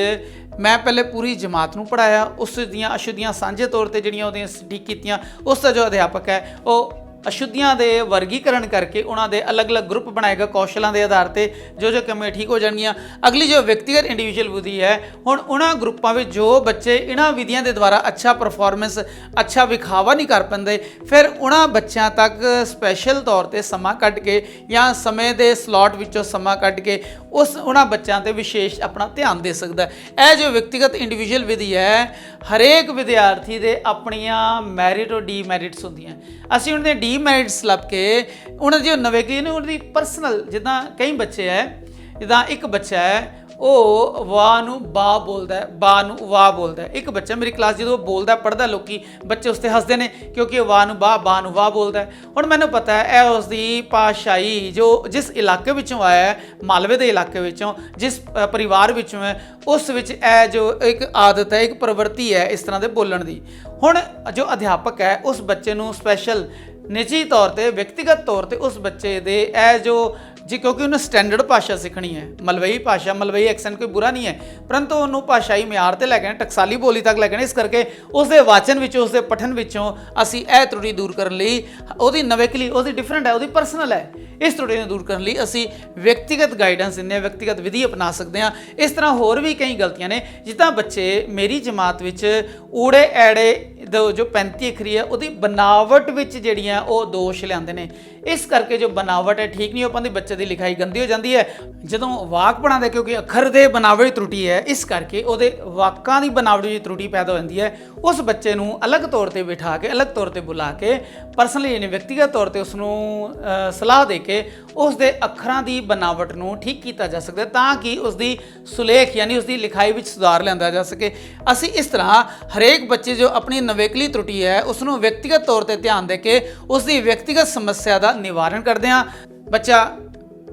ਮੈਂ ਪਹਿਲੇ ਪੂਰੀ ਜਮਾਤ ਨੂੰ ਪੜ੍ਹਾਇਆ, ਉਸ ਦੀਆਂ ਅਸ਼ੁੱਧੀਆਂ ਸਾਂਝੇ ਤੌਰ ਤੇ ਜਿਹੜੀਆਂ ਉਹਦੀਆਂ ਠੀਕ ਕੀਤੀਆਂ, ਉਸ ਦਾ ਜੋ ਅਧਿਆਪਕ ਹੈ ਉਹ ਅਸ਼ੁੱਧੀਆਂ ਦੇ ਵਰਗੀਕਰਨ ਕਰਕੇ ਉਹਨਾਂ ਦੇ ਅਲੱਗ-ਅਲੱਗ ਗਰੁੱਪ ਬਣਾਏਗਾ ਕੌਸ਼ਲਾਂ ਦੇ ਆਧਾਰ ਤੇ, ਜੋ ਕਮੀਆਂ ਠੀਕ ਹੋ ਜਾਣਗੀਆਂ। ਅਗਲੀ ਜੋ ਵਿਅਕਤੀਗਤ ਇੰਡੀਵਿਜੂਅਲ ਵਿਧੀ ਹੈ, ਹੁਣ ਉਹਨਾਂ ਗਰੁੱਪਾਂ ਵਿੱਚ ਜੋ ਬੱਚੇ ਇਹਨਾਂ ਵਿਧੀਆਂ ਦੇ ਦੁਆਰਾ ਅੱਛਾ ਪਰਫਾਰਮੈਂਸ, ਅੱਛਾ ਵਿਖਾਵਾ ਨਹੀਂ ਕਰ ਪਾਉਂਦੇ, ਫਿਰ ਉਹਨਾਂ ਬੱਚਿਆਂ ਤੱਕ ਸਪੈਸ਼ਲ ਤੌਰ ਤੇ ਸਮਾਂ ਕੱਢ ਕੇ ਜਾਂ ਸਮੇਂ ਦੇ ਸਲੋਟ ਵਿੱਚੋਂ ਸਮਾਂ ਕੱਢ ਕੇ ਉਹਨਾਂ ਬੱਚਿਆਂ ਤੇ ਵਿਸ਼ੇਸ਼ ਆਪਣਾ ਧਿਆਨ ਦੇ ਸਕਦਾ ਹੈ। ਇਹ ਜੋ ਵਿਅਕਤੀਗਤ ਇੰਡੀਵਿਜੂਅਲ ਵਿਧੀ ਹੈ, ਹਰੇਕ ਵਿਦਿਆਰਥੀ ਦੇ ਆਪਣੀਆਂ ਮੈਰਿਟ ਔਰ ਡੀਮੈਰਿਟਸ ਹੁੰਦੀਆਂ। ਅਸੀਂ ਉਹਨਾਂ ਦੇ ਡੀਮੈਰਿਟਸ ਲੱਭ ਕੇ ਉਹਨਾਂ ਦੀ ਜੋ ਨਵੇਂ ਕੀ ਨੇ ਉਹਦੀ ਪਰਸਨਲ, ਜਿੱਦਾਂ ਕਈ ਬੱਚੇ ਹੈ, ਜਿੱਦਾਂ ਇੱਕ ਬੱਚਾ ਹੈ ਉਹ ਵਾਹ ਨੂੰ ਬਾ ਬੋਲਦਾ ਹੈ, ਬਾ ਨੂੰ ਵਾਹ ਬੋਲਦਾ ਹੈ। ਇੱਕ ਬੱਚਾ ਮੇਰੀ ਕਲਾਸ ਜਦੋਂ ਬੋਲਦਾ ਪੜ੍ਹਦਾ, ਲੋਕੀ ਬੱਚੇ ਉਸ 'ਤੇ ਹੱਸਦੇ ਨੇ ਕਿਉਂਕਿ ਉਹ ਵਾਹ ਨੂੰ ਬਾ ਨੂੰ ਵਾਹ ਬੋਲਦਾ ਹੈ। ਹੁਣ ਮੈਨੂੰ ਪਤਾ ਹੈ ਇਹ ਉਸ ਦੀ ਭਾਸ਼ਾਈ ਜੋ ਜਿਸ ਇਲਾਕੇ ਵਿੱਚੋਂ ਆਇਆ ਹੈ, ਮਾਲਵੇ ਦੇ ਇਲਾਕੇ ਵਿੱਚੋਂ, ਜਿਸ ਪਰਿਵਾਰ ਵਿੱਚੋਂ ਹੈ, ਉਸ ਵਿੱਚ ਇਹ ਜੋ ਇੱਕ ਆਦਤ ਹੈ, ਇੱਕ ਪ੍ਰਵਿਰਤੀ ਹੈ ਇਸ ਤਰ੍ਹਾਂ ਦੇ ਬੋਲਣ ਦੀ। ਹੁਣ ਜੋ ਅਧਿਆਪਕ ਹੈ ਉਸ ਬੱਚੇ ਨੂੰ ਸਪੈਸ਼ਲ ਨਿੱਜੀ ਤੌਰ ਤੇ, ਵਿਅਕਤੀਗਤ ਤੌਰ ਤੇ ਉਸ ਬੱਚੇ ਦੇ ਇਹ ਜੋ ਕਿਉਂਕਿ ਉਹਨੂੰ ਸਟੈਂਡਰਡ ਭਾਸ਼ਾ ਸਿੱਖਣੀ ਹੈ, ਮਲਵਈ ਭਾਸ਼ਾ, ਮਲਵਈ ਐਕਸੈਂਟ ਕੋਈ ਬੁਰਾ ਨਹੀਂ ਹੈ, ਪਰੰਤੂ ਉਹਨੂੰ ਭਾਸ਼ਾਈ ਮਿਆਰ ਤੇ ਲੈ ਕੇ ਟਕਸਾਲੀ ਬੋਲੀ ਤੱਕ ਲੈ ਕੇ, ਇਸ ਕਰਕੇ ਉਸ ਦੇ ਵਾਚਨ ਵਿੱਚੋਂ, ਉਸ ਦੇ ਪਠਨ ਵਿੱਚੋਂ ਅਸੀਂ ਇਹ ਤਰੁੱਟੀ ਦੂਰ ਕਰਨ ਲਈ, ਉਹਦੀ ਨਵੇਕਲੀ, ਉਹਦੀ ਡਿਫਰੈਂਟ ਹੈ, ਉਹਦੀ ਪਰਸਨਲ ਹੈ, ਇਸ ਤਰੁੱਟੀ ਨੂੰ ਦੂਰ ਕਰਨ ਲਈ ਅਸੀਂ ਵਿਅਕਤੀਗਤ ਗਾਈਡੈਂਸ ਦਿੰਦੇ ਹਾਂ, ਵਿਅਕਤੀਗਤ ਵਿਧੀ ਅਪਣਾ ਸਕਦੇ ਹਾਂ। ਇਸ ਤਰ੍ਹਾਂ ਹੋਰ ਵੀ ਕਈ ਗਲਤੀਆਂ ਨੇ, ਜਿੱਦਾਂ ਬੱਚੇ ਮੇਰੀ ਜਮਾਤ ਵਿੱਚ ਊੜੇ ਐੜੇ ਜੋ 35 ਅੱਖਰੀ ਹੈ ਉਹਦੀ ਬਨਾਵਟ ਵਿੱਚ ਜਿਹੜੀਆਂ ਉਹ ਦੋਸ਼ ਲਿਆਉਂਦੇ ਨੇ। ਇਸ ਕਰਕੇ ਜੋ ਬਨਾਵਟ ਹੈ ਠੀਕ ਨਹੀਂ ਹੋ ਪਾਉਂਦੀ, ਬੱਚੇ ਦੀ ਲਿਖਾਈ ਗੰਦੀ ਹੋ ਜਾਂਦੀ ਹੈ। ਜਦੋਂ ਵਾਕ ਬਣਾਉਂਦੇ ਕਿਉਂਕਿ ਅੱਖਰ ਦੇ ਬਨਾਵਟੀ ਤਰੁੱਟੀ ਹੈ, ਇਸ ਕਰਕੇ ਉਹਦੇ ਵਾਕਾਂ ਦੀ ਬਨਾਵਟੀ ਵਿੱਚ ਤਰੁੱਟੀ ਪੈਦਾ ਹੋ ਜਾਂਦੀ ਹੈ। ਉਸ ਬੱਚੇ ਨੂੰ ਅਲੱਗ ਤੌਰ ਤੇ ਬਿਠਾ ਕੇ, ਅਲੱਗ ਤੌਰ ਤੇ ਬੁਲਾ ਕੇ, ਪਰਸਨਲੀ ਯਾਨੀ ਵਿਅਕਤੀਗਤ ਤੌਰ ਤੇ ਉਸ ਨੂੰ ਸਲਾਹ ਦੇ ਕੇ ਉਸ ਦੇ ਅੱਖਰਾਂ ਦੀ ਬਨਾਵਟ ਨੂੰ ਠੀਕ ਕੀਤਾ ਜਾ ਸਕਦਾ, ਤਾਂ ਕਿ ਉਸ ਦੀ ਸੁਲੇਖ ਯਾਨੀ ਉਸ ਦੀ ਲਿਖਾਈ ਵਿੱਚ ਸੁਧਾਰ ਲਿਆਂਦਾ ਜਾ ਸਕੇ। ਅਸੀਂ ਇਸ ਤਰ੍ਹਾਂ ਹਰੇਕ ਬੱਚੇ ਜੋ ਆਪਣੀ ਨਵੇਕਲੀ ਤਰੁੱਟੀ ਹੈ ਉਸ ਨੂੰ ਵਿਅਕਤੀਗਤ ਤੌਰ ਤੇ ਧਿਆਨ ਦੇ ਕੇ ਉਸ ਦੀ ਵਿਅਕਤੀਗਤ ਸਮੱਸਿਆ ਦਾ ਨਿਵਾਰਨ ਕਰਦੇ ਹਾਂ। ਬੱਚਾ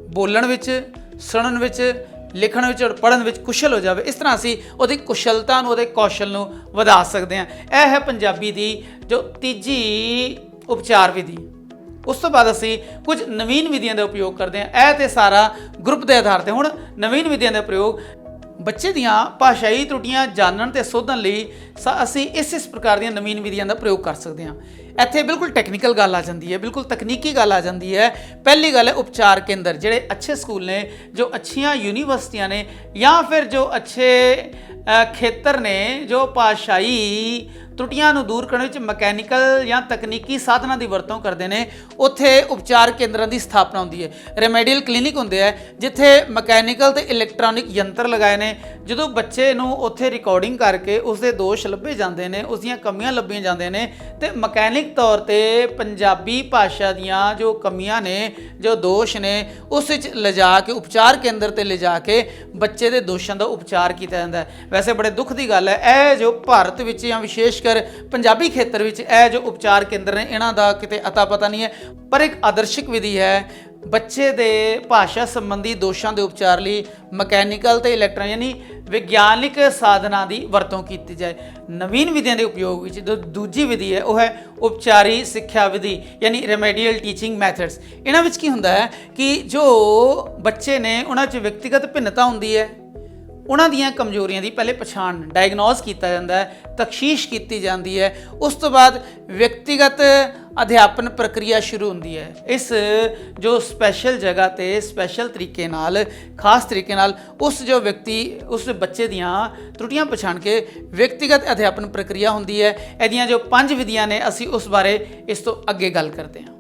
ਬੋਲਣ ਵਿੱਚ, ਸੁਣਨ ਵਿੱਚ, ਲਿਖਣ ਵਿੱਚ ਔਰ ਪੜ੍ਹਨ ਵਿੱਚ ਕੁਸ਼ਲ ਹੋ ਜਾਵੇ। ਇਸ ਤਰ੍ਹਾਂ ਅਸੀਂ ਉਹਦੀ ਕੁਸ਼ਲਤਾ ਨੂੰ, ਉਹਦੇ ਕੌਸ਼ਲ ਨੂੰ ਵਧਾ ਸਕਦੇ ਹਾਂ। ਇਹ ਹੈ ਪੰਜਾਬੀ ਦੀ ਜੋ ਤੀਜੀ ਉਪਚਾਰ ਵਿਧੀ। ਉਸ ਤੋਂ ਬਾਅਦ ਅਸੀਂ ਕੁਝ ਨਵੀਨ ਵਿਧੀਆਂ ਦਾ ਉਪਯੋਗ ਕਰਦੇ ਹਾਂ। ਇਹ ਤੇ ਸਾਰਾ ਗਰੁੱਪ ਦੇ ਆਧਾਰ ਤੇ। ਹੁਣ ਨਵੀਨ ਵਿਧੀਆਂ ਦਾ ਪ੍ਰਯੋਗ ਬੱਚੇ ਦੀਆਂ ਭਾਸ਼ਾਈ ਤਰੁੱਟੀਆਂ ਜਾਣਨ ਤੇ ਸੋਧਣ ਲਈ ਅਸੀਂ ਇਸ ਪ੍ਰਕਾਰ ਦੀਆਂ ਨਵੀਨ ਵਿਧੀਆਂ ਦਾ ਪ੍ਰਯੋਗ ਕਰ ਸਕਦੇ ਹਾਂ। ਇੱਥੇ ਬਿਲਕੁਲ ਟੈਕਨੀਕਲ ਗੱਲ ਆ ਜਾਂਦੀ ਹੈ, ਬਿਲਕੁਲ ਤਕਨੀਕੀ ਗੱਲ ਆ ਜਾਂਦੀ ਹੈ। ਪਹਿਲੀ ਗੱਲ ਹੈ ਉਪਚਾਰ ਕੇਂਦਰ, ਜਿਹੜੇ ਅੱਛੇ ਸਕੂਲ ਨੇ, ਜੋ ਅੱਛੀਆਂ ਯੂਨੀਵਰਸਿਟੀਆਂ ਨੇ, ਜਾਂ ਫਿਰ ਜੋ ਅੱਛੇ ਖੇਤਰ ਨੇ ਜੋ ਭਾਸ਼ਾਈ ਤਰੁੱਟੀਆਂ ਨੂੰ ਦੂਰ ਕਰਨ ਵਿੱਚ ਮਕੈਨੀਕਲ ਜਾਂ ਤਕਨੀਕੀ ਸਾਧਨਾਂ ਦੀ ਵਰਤੋਂ ਕਰਦੇ ਨੇ, ਉੱਥੇ ਉਪਚਾਰ ਕੇਂਦਰਾਂ ਦੀ ਸਥਾਪਨਾ ਹੁੰਦੀ ਹੈ। ਰੈਮੇਡੀਅਲ ਕਲੀਨਿਕ ਹੁੰਦੇ ਹੈ ਜਿੱਥੇ ਮਕੈਨੀਕਲ ਤੇ ਇਲੈਕਟ੍ਰੋਨਿਕ ਯੰਤਰ ਲਗਾਏ ਨੇ। ਜਦੋਂ ਬੱਚੇ ਨੂੰ ਉੱਥੇ ਰਿਕਾਰਡਿੰਗ ਕਰਕੇ ਉਸ ਦੇ ਦੋਸ਼ ਲੱਭੇ ਜਾਂਦੇ ਨੇ, ਉਸ ਦੀਆਂ ਕਮੀਆਂ ਲੱਭੀਆਂ ਜਾਂਦੇ ਨੇ, ਤੇ ਮਕੈਨਿਕ ਤੌਰ ਤੇ ਪੰਜਾਬੀ ਭਾਸ਼ਾ ਦੀਆਂ ਜੋ ਕਮੀਆਂ ਨੇ, ਜੋ ਦੋਸ਼ ਨੇ, ਉਸ ਵਿੱਚ ਲਿਜਾ ਕੇ ਉਪਚਾਰ ਕੇਂਦਰ ਤੇ ਲਿਜਾ ਕੇ ਬੱਚੇ ਦੇ ਦੋਸ਼ਾਂ ਦਾ ਉਪਚਾਰ ਕੀਤਾ ਜਾਂਦਾ ਹੈ। ਵੈਸੇ ਬੜੇ ਦੁੱਖ ਦੀ ਗੱਲ ਹੈ, ਇਹ ਜੋ ਭਾਰਤ ਵਿੱਚ ਜਾਂ ਵਿਸ਼ੇਸ਼ ਪੰਜਾਬੀ ਖੇਤਰ ਵਿੱਚ ਇਹ ਜੋ ਉਪਚਾਰ ਕੇਂਦਰ ਨੇ, ਇਹਨਾਂ ਦਾ ਕਿਤੇ ਅਤਾ ਪਤਾ ਨਹੀਂ ਹੈ। ਪਰ ਇੱਕ ਆਦਰਸ਼ਿਕ ਵਿਧੀ ਹੈ। ਬੱਚੇ ਦੇ ਭਾਸ਼ਾ ਸੰਬੰਧੀ ਦੋਸ਼ਾਂ ਦੇ ਉਪਚਾਰ ਲਈ ਮਕੈਨੀਕਲ ਤੇ ਇਲੈਕਟ੍ਰੋਨ ਯਾਨੀ ਵਿਗਿਆਨਿਕ ਸਾਧਨਾਂ ਦੀ ਵਰਤੋਂ ਕੀਤੀ ਜਾਏ। ਨਵੀਨ ਵਿਧੀਆਂ ਦੇ ਉਪਯੋਗ ਵਿੱਚ ਜੋ ਦੂਜੀ ਵਿਧੀ ਹੈ ਉਹ ਹੈ ਉਪਚਾਰੀ ਸਿੱਖਿਆ ਵਿਧੀ ਯਾਨੀ ਰੈਮੇਡੀਅਲ ਟੀਚਿੰਗ ਮੈਥਡਸ। ਇਹਨਾਂ ਵਿੱਚ ਕੀ ਹੁੰਦਾ ਹੈ ਕਿ ਜੋ ਬੱਚੇ ਨੇ ਉਹਨਾਂ 'ਚ ਵਿਅਕਤੀਗਤ ਭਿੰਨਤਾ ਹੁੰਦੀ ਹੈ, ਉਹਨਾਂ ਦੀਆਂ ਕਮਜ਼ੋਰੀਆਂ ਦੀ ਪਹਿਲੇ ਪਛਾਣ ਡਾਇਗਨੋਸ ਕੀਤਾ ਜਾਂਦਾ ਹੈ, ਤਖਸ਼ੀਸ਼ ਕੀਤੀ ਜਾਂਦੀ ਹੈ। ਉਸ ਤੋਂ ਬਾਅਦ ਵਿਅਕਤੀਗਤ ਅਧਿਆਪਨ ਪ੍ਰਕਿਰਿਆ ਸ਼ੁਰੂ ਹੁੰਦੀ ਹੈ। ਇਸ ਜੋ ਸਪੈਸ਼ਲ ਜਗ੍ਹਾ ਤੇ ਸਪੈਸ਼ਲ ਤਰੀਕੇ ਨਾਲ, ਖਾਸ ਤਰੀਕੇ ਨਾਲ ਉਸ ਉਸ ਬੱਚੇ ਦੀਆਂ ਤਰੁੱਟੀਆਂ ਪਛਾਣ ਕੇ ਵਿਅਕਤੀਗਤ ਅਧਿਆਪਨ ਪ੍ਰਕਿਰਿਆ ਹੁੰਦੀ ਹੈ। ਇਹਦੀਆਂ ਜੋ 5 ਵਿਧੀਆਂ ਨੇ ਅਸੀਂ ਉਸ ਬਾਰੇ ਇਸ ਤੋਂ ਅੱਗੇ ਗੱਲ ਕਰਦੇ ਹਾਂ।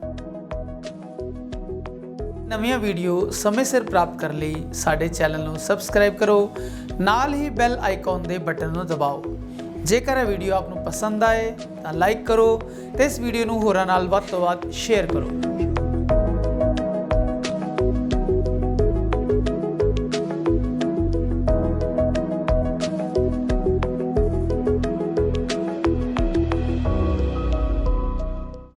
ਨਵੀਆਂ ਵੀਡੀਓ ਸਮੇਂ ਸਿਰ ਪ੍ਰਾਪਤ ਕਰਨ ਲਈ ਸਾਡੇ ਚੈਨਲ ਨੂੰ ਸਬਸਕ੍ਰਾਈਬ ਕਰੋ, ਨਾਲ ਹੀ ਬੈਲ ਆਈਕਨ ਦੇ ਬਟਨ ਨੂੰ ਦਬਾਓ। ਜੇਕਰ ਇਹ ਵੀਡੀਓ ਆਪ ਨੂੰ ਪਸੰਦ ਆਏ ਤਾਂ ਲਾਈਕ ਕਰੋ ਤੇ ਇਸ ਵੀਡੀਓ ਨੂੰ ਹੋਰਾਂ ਨਾਲ ਵੱਧ ਤੋਂ ਵੱਧ ਸ਼ੇਅਰ ਕਰੋ।